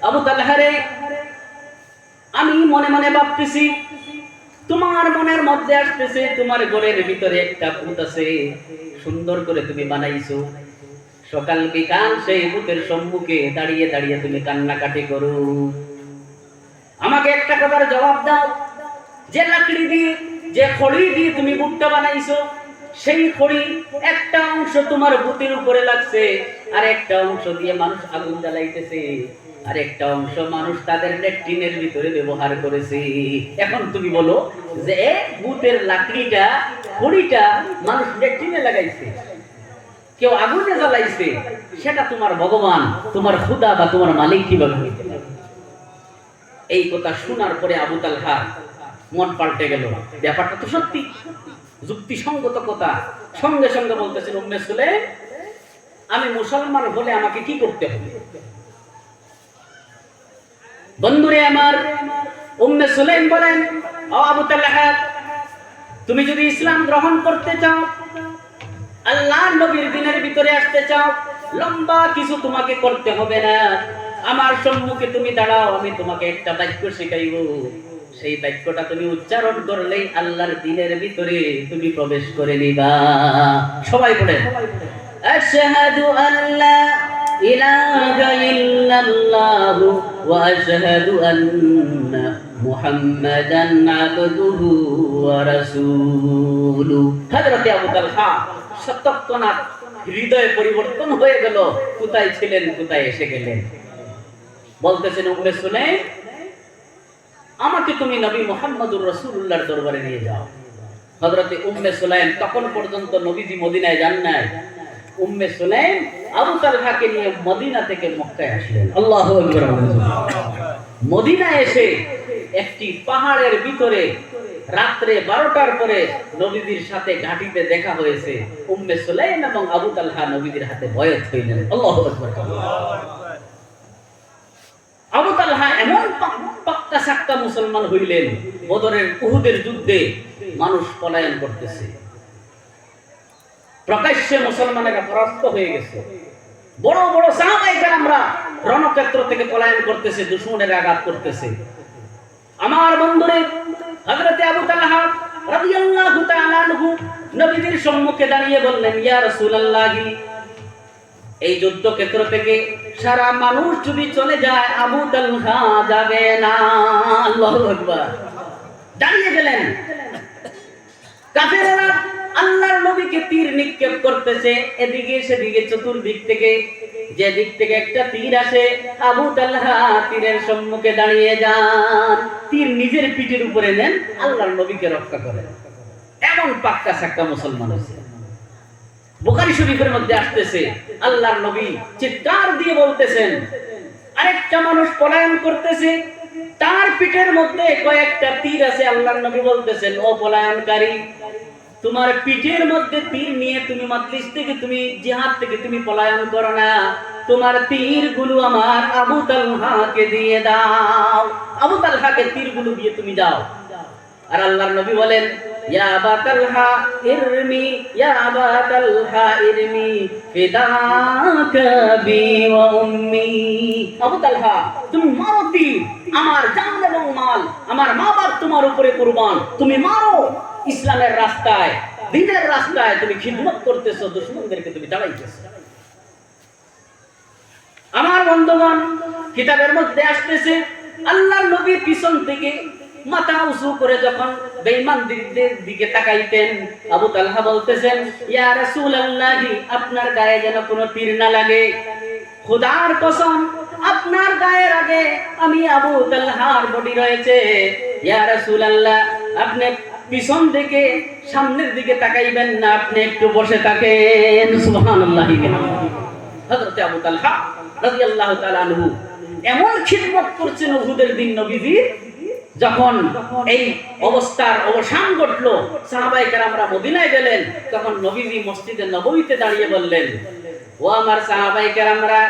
আবু তালহা রে, আমি মনে মনে ভাবতেছি, তোমার মনের মধ্যে আসতেছে তোমার ঘরের ভিতরে একটা ভূত আছে, সুন্দর করে তুমি বানাইছো, সকাল বিকাল সেই ভূতের সম্মুখে দাঁড়িয়ে দাঁড়িয়ে তুমি কান্নাকাটি করো। আমাকে একটা কথার জবাব দাও, যে লাকড়ি দিয়ে, যে খড়ি দিয়ে তুমি ভূতটা বানাইছো, সেই খড়ি একটা অংশ তোমার ভূতের উপরে লাগছে, আর একটা অংশ দিয়ে মানুষ আগুন জ্বালাইতেছে, আর একটা অংশ মানুষ তাদের ল্যাট্রিনের ভিতরে ব্যবহার করেছে। এখন তুমি বলো যে ভূতের লাকড়িটা, খড়িটা মানুষ ল্যাট্রিনে লাগাইছে, কেউ আগুনে জ্বালাইছে, সেটা তোমার ভগবান, তোমার খোদা বা তোমার মালিক কিভাবে হইতে পারে? এই কথা শোনার পরে আবু তালহা মন পাল্টে গেল, ব্যাপারটা তো সত্যি, যুক্তিসঙ্গত কথা। সঙ্গে সঙ্গে বলতেছেন, উম্মে সুলাইম, আমি মুসলমান হলে আমাকে কি করতে হবে? বন্ধুরে আমার, উম্মে সুলাইম বলেন, ও আবু তালহা, তুমি যদি ইসলাম গ্রহণ করতে চাও, আল্লাহর নবীর দিনের ভিতরে আসতে চাও, লম্বা কিছু তোমাকে করতে হবে না। আমার সম্মুখে তুমি দাঁড়াও, আমি তোমাকে একটা বাক্য শেখাইব, সেই বাক্যটা তুমি উচ্চারণ করলেই আল্লাহর দিনের ভিতরে তুমি প্রবেশ করে নিবা। সবাই বলেন, আশহাদু আল্লা ইলাহা ইল্লাল্লাহ ওয়া আশহাদু আন্না মুহাম্মাদান আবদুহু ওয়া রাসূলুহু। হযরত আবু তালহা তৎক্ষণাৎ হৃদয়ে পরিবর্তন হয়ে গেল, কোথায় ছিলেন কোথায় এসে গেলেন। বলতেছেন, উম্মে সুলাইম, আমাকে তুমি নবী মুহাম্মদুর রাসূলুল্লাহর দরবারে নিয়ে যাও। হযরত উম্মে সুলাইম তখন পর্যন্ত নবীজি মদিনায় যান নাই। উম্মে সুলাইম আবু তালহাকে নিয়ে মদিনা থেকে মক্কায় আসলেন। আল্লাহু আকবার। মদিনায় এসে একটি পাহাড়ের ভিতরে রাত্রে 12টার পরে নবীজির সাথে ঘাটিতে দেখা হয়েছে। উম্মে সুলাইম এবং আবু তালহা নবীজির হাতে বয়াত হইলেন। আল্লাহু আকবার। আবু তালহা এমন পাক্কা সাক্কা মুসলমান হইলেন, বদরের উহুদের যুদ্ধে মানুষ পলায়ন করতেছে, প্রকাশ্যে মুসলমানেরা পরাস্ত হয়ে গেছে, বড় বড় সাহাবায়ে কেরামরা রণক্ষেত্র থেকে পলায়ন করতেছে, দুশমনের আঘাত করতেছে। আমার বন্ধুরে, হযরত আবু তালহা রাদিয়াল্লাহু তাআলা আনহু নবীজির সম্মুখে দাঁড়িয়ে বললেন, ইয়া রাসূলুল্লাহি, এই যুদ্ধক্ষেত্র থেকে সারা মানুষ যদি চলে যায়, আবু তালহা যাবে না। আল্লাহু আকবার। দাঁড়িয়ে গেলেন। কাফেররা আল্লাহর নবীকে তীর নিক্ষেপ করতেছে, এদিকে সেদিকে চতুর্দিক থেকে, যে দিক থেকে একটা তীর আসে, আবু তালহা তীরের সম্মুখে দাঁড়িয়ে যান, তীর নিজের পিঠের উপরে নেন, আল্লাহর নবীকে রক্ষা করেন। এমন পাক্কা সাক্কা মুসলমান হয়েছে। বুখারী শরীফের মধ্যে আসতেছে, আল্লাহর নবী চিৎকার দিয়ে বলতেছেন, আরেকটা মানুষ পলায়ন করতেছে, তার পিঠের মধ্যে কয়েকটা তীর আছে। আল্লাহর নবী বলতেছেন, ও পলায়নকারী, তোমার পিঠের মধ্যে তীর নিয়ে তুমি মাজলিস থেকে, তুমি জিহাদ থেকে তুমি পলায়ন করো না, তোমার তীরগুলো আমার আবু তালহাকে দিয়ে দাও, আবু তালহাকে তীরগুলো দিয়ে তুমি যাও। আর আল্লাহর নবী বলেন, ইয়া আবা তালহা ইরমি, ইয়া আবা তালহা ইরমি ফিদাকা বি ওয়া উম্মি। আবু তালহা, তুমি মারো তীর, আমার জান এবং মাল, আমার মা বাপ তোমার উপরে কুরবান, তুমি মারো। ইসলামের রাস্তায়, দ্বীনের রাস্তায় তুমি খিদমত করতেছো, দুশমনদেরকে তুমি তাড়াইতেছো। আমার বন্ধুগণ, কিতাবের মধ্যে আসতেছে, আল্লাহর নবী পিছন থেকে মাথা উঁচু করে যখন বেঈমানদের দিকে তাকাইতেন, আবু তালহা বলতেছেন, ইয়া রাসূলুল্লাহি, আপনার গায়ে যেন কোনো তীর না লাগে, খোদার কসম আপনার গায়ের আগে আমি আবু তালহার বডি রয়েছে। ইয়া রাসূলুল্লাহ, আপনি পিছন থেকে সামনের দিকে তাকাইবেন না, আপনি একটু বসে থাকেন। সুবহানাল্লাহ। হযরত আবু তালহা রাদিয়াল্লাহু তাআলা আনহু এমন খিদমত করছেন উহুদের দিন নবীজি, যখন এই অবস্থার অবসান ঘটলো, সাহাবায়ে কেরামরা মদিনায় গেলেন, তখন নবীজি মসজিদে নববীতে দাঁড়িয়ে বললেন, ও আমার সাহাবায়ে কেরামরা,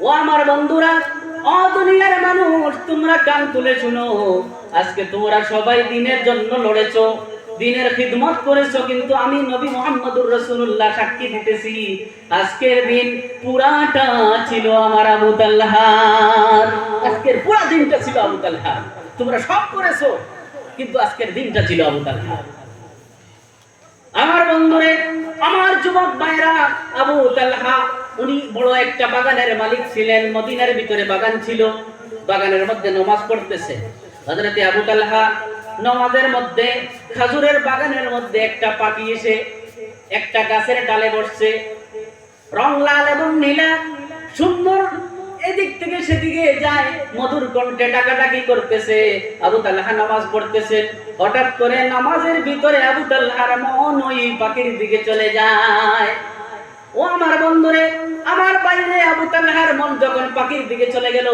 ও আমার বন্ধুরা, ও দুনিয়ার মানুষ তোমরা কান তুলে শুনো, আজকে তোমরা সবাই দ্বীনের জন্য লড়েছো, দ্বীনের খিদমত করেছো, কিন্তু আমি নবী মুহাম্মদুর রাসূলুল্লাহ সাক্ষী দিতেছি আজকের দিন পুরাটা ছিল আমার আবু তালহার। আজকের পুরা দিনটা ছিল আবু তালহার। তোমরা সব করেছো, কিন্তু আজকের দিনটা ছিল আবু তালহার। আমার বন্ধুরে, আমার যুবক ভাইরা, আবু তালহা উনি বড় একটা বাগানের মালিক ছিলেন। মদিনার ভিতরে বাগান ছিল, বাগানের মধ্যে নামাজ পড়তেছে হযরত আবু তালহা। নামাজের মধ্যে খেজুরের বাগানের মধ্যে একটা পাখি এসে একটা গাছের ডালে বসছে, রং লাল এবং নীলা, সুন্দর, এদিক থেকে সেদিকে যায়, মধুর কণ্ঠে ডাকাডাকি করতেছে। আবু তালহা নামাজ পড়তেছেন। হঠাৎ করে নামাজের ভিতরে আবু তালহার মন ওই পাখির দিকে চলে যায়। ও আমার বন্ধুরে, আমার বাইরে আবু তালহার মন যখন পাখির দিকে চলে গেল,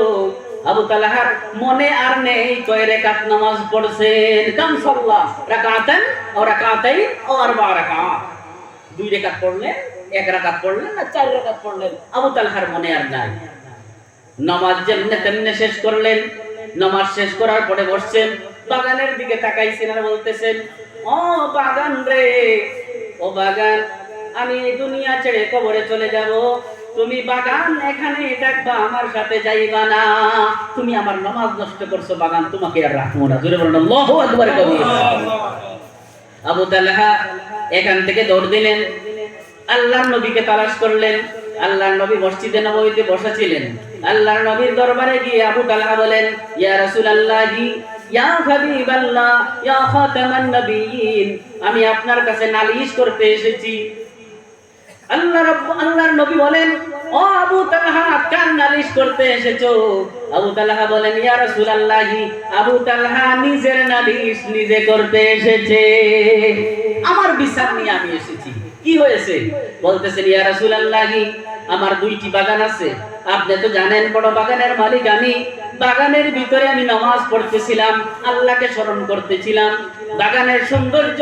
আবু তালহার মনে আর নেই কয় রাকাত নামাজ পড়ছেন। কাম সাল্লাহ রাকাতান ও রাকাতাইন ও আরবা রাকাত, 2 রাকাত পড়লেন, 1 রাকাত পড়লেন না 4 রাকাত পড়লেন, আবু তালহার মনে আর নাই। নামাজ যেমনে তেমনে শেষ করলেন। নামাজ শেষ করার পরে বসছেন, বাগানের দিকে তাকাইছেন আর বলতেছেন, ও বাগান রে, ও বাগান, আমি এই দুনিয়া ছেড়ে কবরে চলে যাব, তুমি বাগান এখানে থাকবা, আমার সাথে যাইবা না। তুমি আমার নামাজ নষ্ট করছো বাগান, তোমাকে আর রাখবো না। জোরে বলেন আল্লাহু আকবার কবির। আবু তালহা এখান থেকে দৌড় দিলেন, আল্লাহর নবীকে তালাশ করলেন। আল্লাহর নবী মসজিদে নববীতে বসা ছিলেন। আল্লাহর নবীর দরবারে গিয়ে আবু তালহা বলেন, ইয়া রাসূলুল্লাহি, ইয়া হাবিবাল্লাহ, ইয়া খাতামান নবিয়্যিন, আমি আপনার কাছে নালিশ করতে এসেছি। আল্লাহর নবী বলেন, ও আবু তালহা, কার নালিশ করতে এসেছো? আবু তালহা বলেন, ইয়া রাসূলুল্লাহি, আবু তালহা নিজের নালিশ নিজে করতে এসেছে, আমার বিচার নিয়ে আমি এসেছি। কি হয়েছে? বলতেছেন, ইয়া রাসূলুল্লাহি, আমার 2টি বাগান আছে, আপনি তো জানেন বড় বাগানের মালিক আমি। বাগানের ভিতরে আমি নামাজ পড়তেছিলাম, আল্লাহকে স্মরণ করতেছিলাম। বাগানের সৌন্দর্য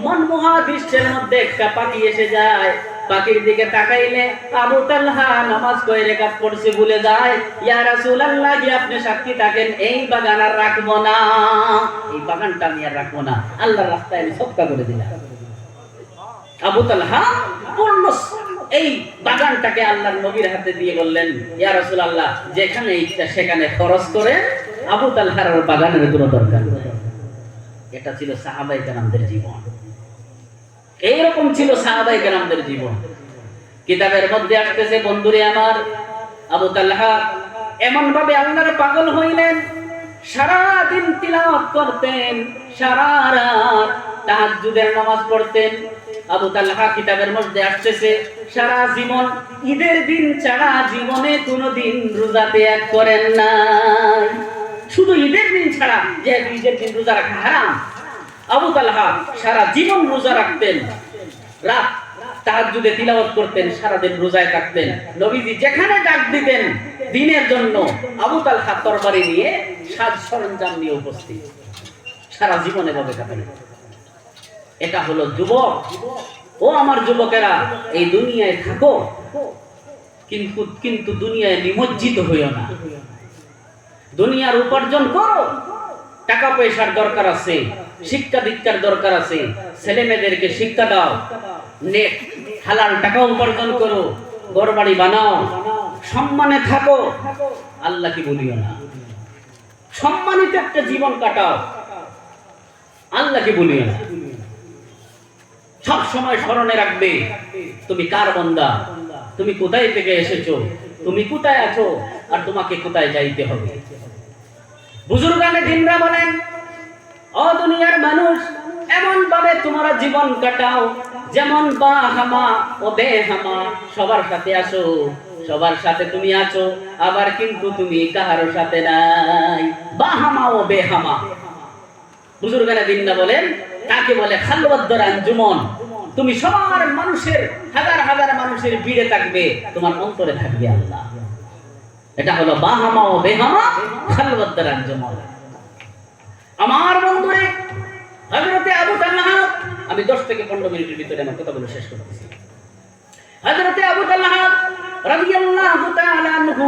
মনমোহা দৃশ্যের মধ্যে একটা পাখি এসে যায়। পাখির দিকে তাকাইলে আবু তালহা নামাজ কয় রাকাত পড়ছে ভুলে যায়। ইয়া রাসূলুল্লাহ, আপনি সাক্ষী থাকেন, এই বাগান আর রাখবো না, এই বাগানটা আমি আর রাখবো না, আল্লাহর রাস্তায় আমি সদকা করে দিলাম। আবু তালহা পূর্ণ এই বাগানটাকে আল্লাহর নবীর হাতে দিয়ে বললেন, ইয়া রাসূলুল্লাহ, যেখানে ইচ্ছা সেখানে খরচ করে, আবু তালহার বাগানের কোনো দরকার নেই। এটা ছিল সাহাবায়ে কেরামদের জীবন। এইরকম ছিল সাহাবায়ে কেরামদের জীবন। কিতাবের মধ্যে আসতেছে, বন্ধুরে আমার, আবু তালহা এমন ভাবে আল্লাহর পাগল হইলেন, সারা দিন তিলাওয়াত করতেন, সারা রাত তাহাজ্জুদের নামাজ পড়তেন। আবু তালহা কিতাবের মধ্যে আসতেছে, সারা জীবন ঈদের দিন ছাড়া জীবনে কোনোদিন রোজা ত্যাগ করেন নাই। শুধু ঈদের দিন ছাড়া, যে ঈদের দিন রোজা রাখা হারাম, আবু তালহা সারা জীবন রোজা রাখতেন, রাত তাহাজ্জুদে তিলাওয়াত করতেন, সারা দিন রোজায় থাকতেন। নবীজি যেখানে ডাক দিতেন দ্বীনের জন্য, আবু তালহা তরবারি নিয়ে, সাজ সরঞ্জাম নিয়ে উপস্থিত, সারা জীবন এভাবে কাটালেন। এটা হলো যুবক। ও আমার যুবকেরা, এই দুনিয়ায় থাকো, কিন্তু দুনিয়ায় নিমজ্জিত হইও না। দুনিয়ার উপার্জন করো, টাকা পয়সার দরকার আছে, শিক্ষা দীক্ষার দরকার আছে, ছেলে মেয়েদেরকে শিক্ষা দাও, নেক হালাল টাকা উপার্জন করো, ঘরবাড়ি বানাও, সম্মানে থাকো, আল্লাহকে বলিও না। সম্মানিত একটা জীবন কাটাও, আল্লাহকে বলিও না। সব সময় স্মরণে রাখবে তুমি কার বান্দা, তুমি কোথায় থেকে এসেছো, তুমি কোথায় আছো, আর তোমাকে কোথায় যাইতে হবে। বুজুর্গানে দিনরা বলেন, ও দুনিয়ার মানুষ, এমন ভাবে তোমরা জীবন কাটাও যেমন বাহামা ও বেহামা, সবার সাথে আসো, সবার সাথে তুমি আছো, আবার কিন্তু তুমি কাহারো সাথে নাই। বাহামা ও বেহামা, বুজুর্গানে দিনরা বলেন, তাকে বলে খালওয়াত আঞ্জুমন। তুমি সবার মানুষের, হাজার হাজার মানুষের ভিড়ে থাকবে, তোমার অন্তরে থাকবে আল্লাহ। এটা হলো বাহামা ও বেহামা, খালওয়াত আঞ্জুমন। আমার বন্ধুরে, হযরতে আবু তালহা, আমি 10 থেকে 15 মিনিটের ভিতরে আমার কথাগুলো শেষ করতেছি। হযরতে আবু তালহা রাদিয়াল্লাহু তাআলা আনহু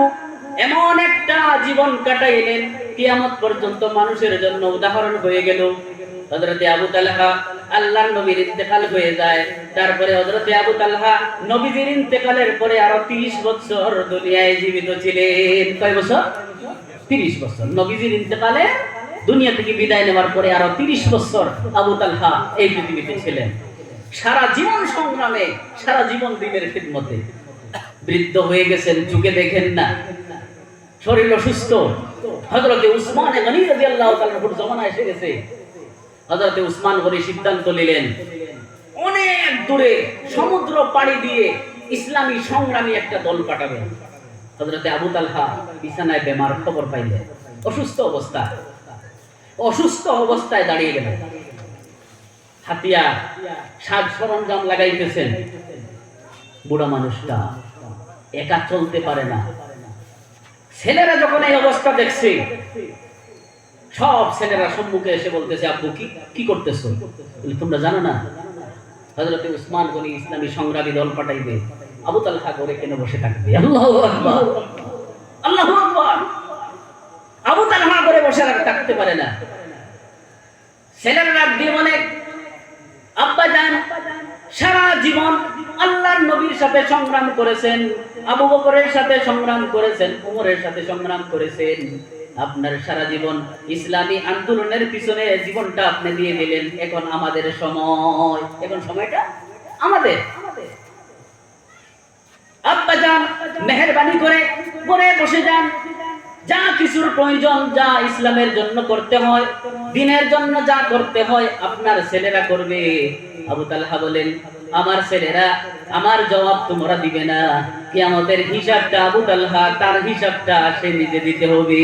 এমন একটা জীবন কাটাইলেন কিয়ামত পর্যন্ত মানুষের জন্য উদাহরণ হয়ে গেল। হযরতে আবু তালহা আল্লাহর নবীর ইন্তেকাল হয়ে যায়, তারপরে হযরতে আবু তালহা নবীজির ইন্তেকালের পরে আরো 30 বছর দুনিয়ায় জীবিত ছিলেন। কয় বছর? 30 বছর। নবীজির ইন্তেকালে দুনিয়া থেকে বিদায় নেওয়ার পরে আরো 30 বছর আবু তালহা এই পৃথিবীতে ছিলেন। সারা জীবন সংগ্রামে, সারা জীবন দ্বীনের খিদমতে। বৃদ্ধ হয়ে গেছেন, চোখে দেখেন না, শরীর অসুস্থ। হযরতে উসমান গনি রাদিয়াল্লাহু তাআলার জমানা এসে গেছে। হযরতে উসমান গনি সিদ্ধান্ত নিলেন অনেক দূরে সমুদ্র পাড়ি দিয়ে ইসলামী সংগ্রামী একটা দল পাঠাবেন। হযরতে আবু তালহা বিছানায় বেমার, খবর পাইলেন অসুস্থ অবস্থায় দাঁড়িয়ে গেলেন। হাতিয়ার, সাজ সরঞ্জাম লাগাইতেছেন। বুড়া মানুষটা একা চলতে পারে না। ছেলেরা যখন এই অবস্থা দেখছে, সব ছেলেরা সম্মুখে এসে বলতেছে, আব্বু কি করতেছো? তোমরা জানো না হযরতে উসমান গনি ইসলামী সংগ্রামী দল পাঠাইবে, আবু তালহা করে কেন বসে থাকবে? আল্লাহু আকবার, আল্লাহু আকবার। আবু তালহা করে বসে থাকতে পারে না। ছেলেরা রাত দিয়ে বলে, আব্বা জান সারা জীবন আল্লাহর নবীর সাথে সংগ্রাম করেছেন, আবু বকরের সাথে সংগ্রাম করেছেন, উমরের সাথে সংগ্রাম করেছেন। আপনার সারা জীবন ইসলামী আন্দোলনের পিছনে জীবনটা আপনি দিয়ে দিলেন। এখন আমাদের সময়, এখন সময়টা আমাদের। আব্বা জান মেহেরবানি করে ঘরে বসে যান। যা কিছুর প্রয়োজন, যা ইসলামের জন্য করতে হয়, দ্বীনের জন্য যা করতে হয়, আপনার ছেলেরা করবে। আবু তালহা বলেন, আমার ছেলেরা আমার জবাব তোমরা দিবে না, কিয়ামতের হিসাবটা আবু তালহা তার হিসাবটা সে নিজে দিতে হবে।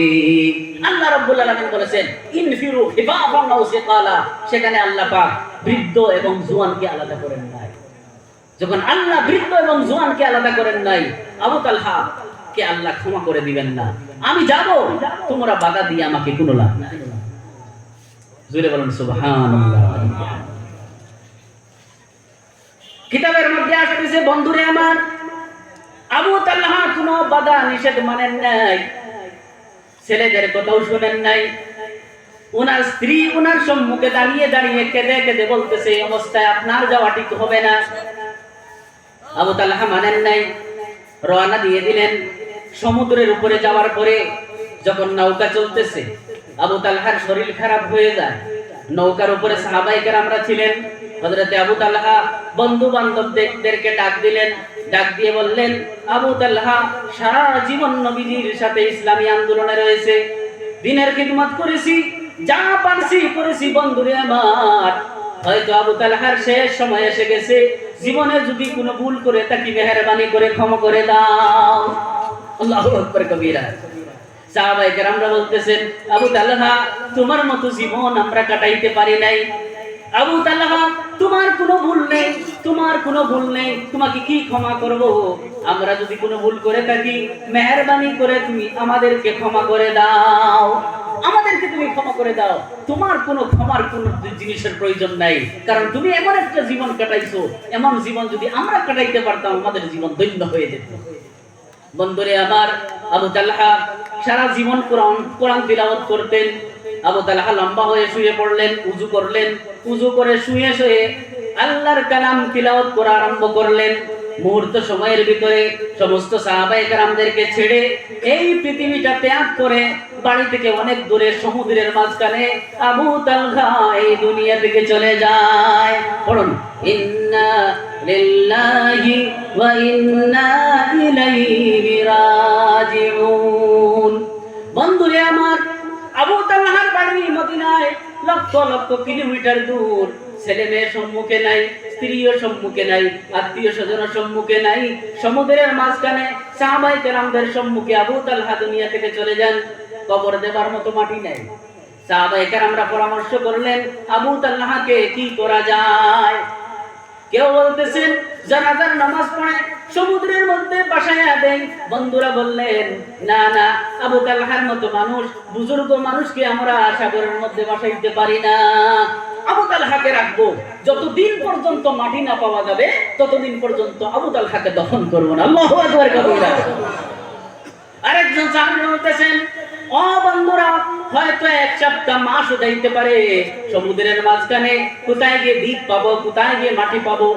আল্লাহ রাব্বুল আলামিন বলেছেন, ইনফিরু খিফাফান ওয়া সিকালা। সেখানে আল্লাহ পাক বৃদ্ধ এবং জওয়ানকে আলাদা করেন নাই। যখন আল্লাহ বৃদ্ধ এবং জওয়ানকে আলাদা করেন নাই, আবু তালহা কে আল্লাহ ক্ষমা করে দিবেন না। আমি যাব, তোমরা বাধা দিয়ে আমাকে কোনো লাভ নাই। জোরে বলেন সুবহানাল্লাহ। কিতাবের মধ্যে আসতেছে, বন্ধুরে আমার, আবু তালহা কোনো বাধা নিষেধ মানেন নাই, ছেলেদের কথাও শুনেন নাই। ওনার স্ত্রী ওনার সম্মুখে দাঁড়িয়ে দাঁড়িয়ে কেঁদে কেঁদে বলতেছে, এই অবস্থায় আপনার যাওয়া ঠিক হবে না। আবু তালহা মানেন নাই, রওনা দিয়ে দিলেন। সমুদ্রের উপরে যাওয়ার পরে যখন নৌকা চলতেছে, আবু তালহার শরীর খারাপ হয়ে যায়। নৌকার উপরে সাহাবায়ে কেরামরা ছিলেন। হযরতে আবু তালহা বন্ধু বান্ধবদেরকে ডাক দিলেন, ডাক দিয়ে বললেন, আবু তালহা সারা জীবন নবীজির সাথে ইসলামী আন্দোলনে রয়েছে, দ্বীনের খিদমত করেছি, যা পারছি করেছি। বন্ধুরে আমার, হয়তো আবু তালহার শেষ সময় এসে গেছে। জীবনে যদি কোনো ভুল করে থাকি, মেহেরবানি করে ক্ষমা করে দাও। আল্লাহু আকবার কবীরা। সাহাবায়ে কেরামরা বলতেছেন, আবু তালহা তোমার মতো জীবন আমরা কাটাইতে পারি নাই। আবু তালহা তোমার কোনো ভুল নেই, তোমার কোনো ভুল নেই, তোমাকে কি ক্ষমা করব? আমরা যদি কোনো ভুল করে থাকি, মেহেরবানি করে তুমি আমাদেরকে ক্ষমা করে দাও, আমাদেরকে তুমি ক্ষমা করে দাও। তোমার কোনো ক্ষমার কোনো জিনিসের প্রয়োজন নাই, কারণ তুমি এমন একটা জীবন কাটাইছো, এমন জীবন যদি আমরা কাটাইতে পারতাম, আমাদের জীবন ধন্য হয়ে যেত। বন্ধুরে আমার, আবু তালহা সারা জীবন কোরআন তিলাওয়াত করতেন। আবু তালহা লম্বা হয়ে শুয়ে পড়লেন, উযু করলেন, উযু করে শুয়ে শুয়ে আল্লাহর কালাম তিলাওয়াত করা আরম্ভ করলেন। মুহূর্ত সময়ের ভিতরে সমস্ত সাহাবায়ে কেরামদেরকে ছেড়ে এই পৃথিবীটা ত্যাগ করে বাড়ি থেকে অনেক দূরে সমুদ্রের মাঝখানে আবু তালহা এই দুনিয়া থেকে চলে যায়। পড়ুন, ইন্না লিল্লাহি ওয়া ইন্না ইলাইহি রাজিউন। বন্ধুরে আমার, আবু তালহার বাড়ি মদিনায়, লক্ষ লক্ষ কিলোমিটার দূর। ছেলে মেয়ে সম্মুখে নাই, স্ত্রীও সম্মুখে নাই, আত্মীয় স্বজন সম্মুখে নাই। সমুদ্রের মাঝখানে সাহাবায়ে কেরামদের সম্মুখে আবু তালহা দুনিয়া থেকে চলে যান। কবর দেবার মতো মাটি নাই। সাহাবায়ে কেরামরা পরামর্শ করলেন, আবু তালহাকে কি করা যায়? কেউ বলতেছেন জানাজার নামাজ পড়ে সমুদ্রের মধ্যে বাসায়া দেন। বন্ধুরা বললেন, না না, আবু তালহার মতো মানুষ, বুজুর্গ মানুষকে আমরা সাগরের মধ্যে বাসাইতে পারি না। আবু তালহাকে রাখবো, যতদিন পর্যন্ত মাটি না পাওয়া যাবে ততদিন পর্যন্ত আবু তালহাকে দফন করবো না। আল্লাহু আকবার কবীরা। আরেকজন সাহাবী বলতেছেন, ও বন্ধুরা, হয়তো এক সপ্তাহ মাসও যাইতে পারে সমুদ্রের মাঝখানে, কোথায় গিয়ে দ্বীপ পাবো, কোথায় গিয়ে মাটি পাবো?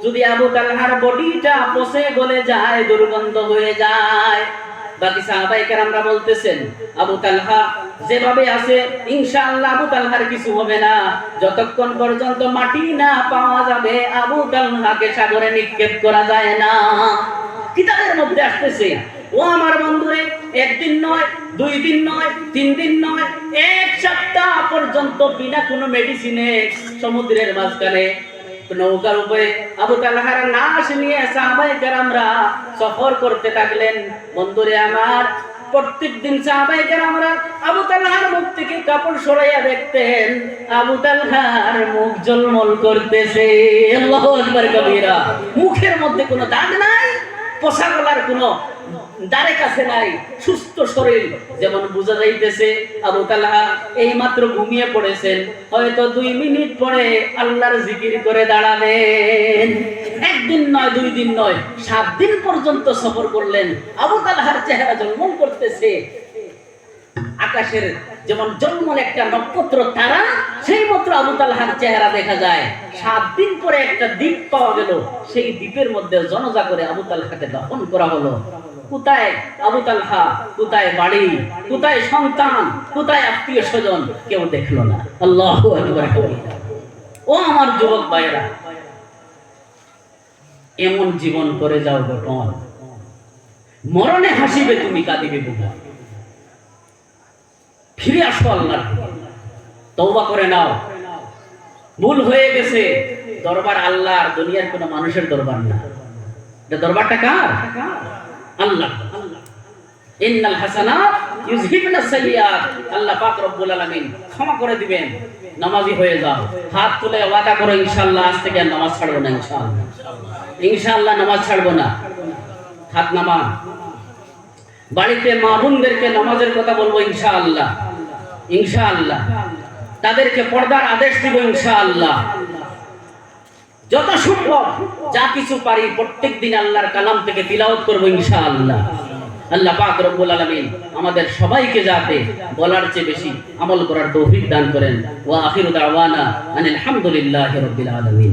যদি আবু তালহার বডিটা পচে গলে যায়, দুর্গন্ধ হয়ে যায়। বাকি সাহাবায়ে কেরামরা বলতেছেন, আবু তালহা যেভাবে আছে ইনশাআল্লাহ আবু তালহার কিছু হবে না, যতক্ষণ পর্যন্ত মাটি না পাওয়া যাবে আবু তালহাকে সাগরে নিক্ষেপ করা যায় না। কিতাবের মধ্যে আসতেছে, ও আমার বন্ধুরে, একদিন নয়, 2 দিন নয়, 3 দিন নয়, এক সপ্তাহ পর্যন্ত বিনা কোনো মেডিসিনে সমুদ্রের মাঝখানে নৌকার উপরে আবু তালহার লাশ নিয়ে সাহাবায়ে কেরামরা সফর করতে থাকলেন। বন্ধুরে আমার, প্রত্যেকদিন সাহাবায়ে কেরামরা আবু তালহার মুখ থেকে কাপড় সরাইয়া দেখতেন, আবু তালহার মুখ ঝলমল করতেছে। আল্লাহু আকবার কবীরা। মুখের মধ্যে কোনো দাগ নাই, পোষা গলার কোনো দাঁড়ে কাছে নাই, সুস্থ শরীর। যেমন বোঝা যাইতেছে আবু তালহা এই মাত্র ঘুমিয়ে পড়েছেন, হয়তো 2 মিনিট পরে আল্লাহর জিকির করে দাঁড়াবেন। একদিন নয়, 2 দিন নয়, 7 দিন পর্যন্ত সফর করলেন। আবু তালহার চেহারা ঝলমল করতেছে, আকাশের যেমন জন্মল একটা নক্ষত্র তারা, সেই মতো আবু তালহার চেহারা দেখা যায়। 7 দিন পরে একটা দ্বীপ পাওয়া গেল, সেই দ্বীপের মধ্যে জনজা করে আবু তালহাকে দাফন করা হলো। কোথায় আবু তালহা, কোথায় বাড়ি, কোথায় সন্তান, কোথায় আত্মীয় স্বজন, কেউ দেখলো না। আল্লাহু আকবার। ও আমার যুবক ভাইরা, এমন জীবন করে যাও গঠন, মরণে হাসিবে তুমি, কাঁদিবে বুঝা। ফিরে আসো আল্লাহর দিকে, তওবা করে নাও। ভুল হয়ে গেছে, দরবার আল্লাহর, দুনিয়ার কোনো মানুষের দরবার না। এটা দরবারটা কার? আল্লাহ। ইন্নাল হাসানাত ইউযহিবুনাস সাইয়্যাত। আল্লাহ পাক রব্বুল আলামিন ক্ষমা করে দিবেন। নামাজি হয়ে যাও, হাত তুলে ওয়াদা করো ইনশাআল্লাহ আজ থেকে নামাজ ছাড়বো না। ইনশাআল্লাহ, ইনশাআল্লাহ নামাজ ছাড়বো না। হাত নামান। বাড়িতে মা বোনদেরকে নামাজের কথা বলবো ইনশাআল্লাহ, ইনশাআল্লাহ। তাদেরকে পর্দার আদেশ দিব ইনশাআল্লাহ। যত সম্ভব যা কিছু পারি প্রত্যেকদিন আল্লাহর কালাম থেকে তিলাওয়াত করব ইনশাআল্লাহ। আল্লাহ পাক রব্বুল আলামিন আমাদের সবাইকে যাতে বলার চেয়ে বেশি আমল করার তৌফিক দান করেন। ওয়া আখিরু দাওয়ানা আনিল হামদুলিল্লাহি রাব্বিল আলামিন।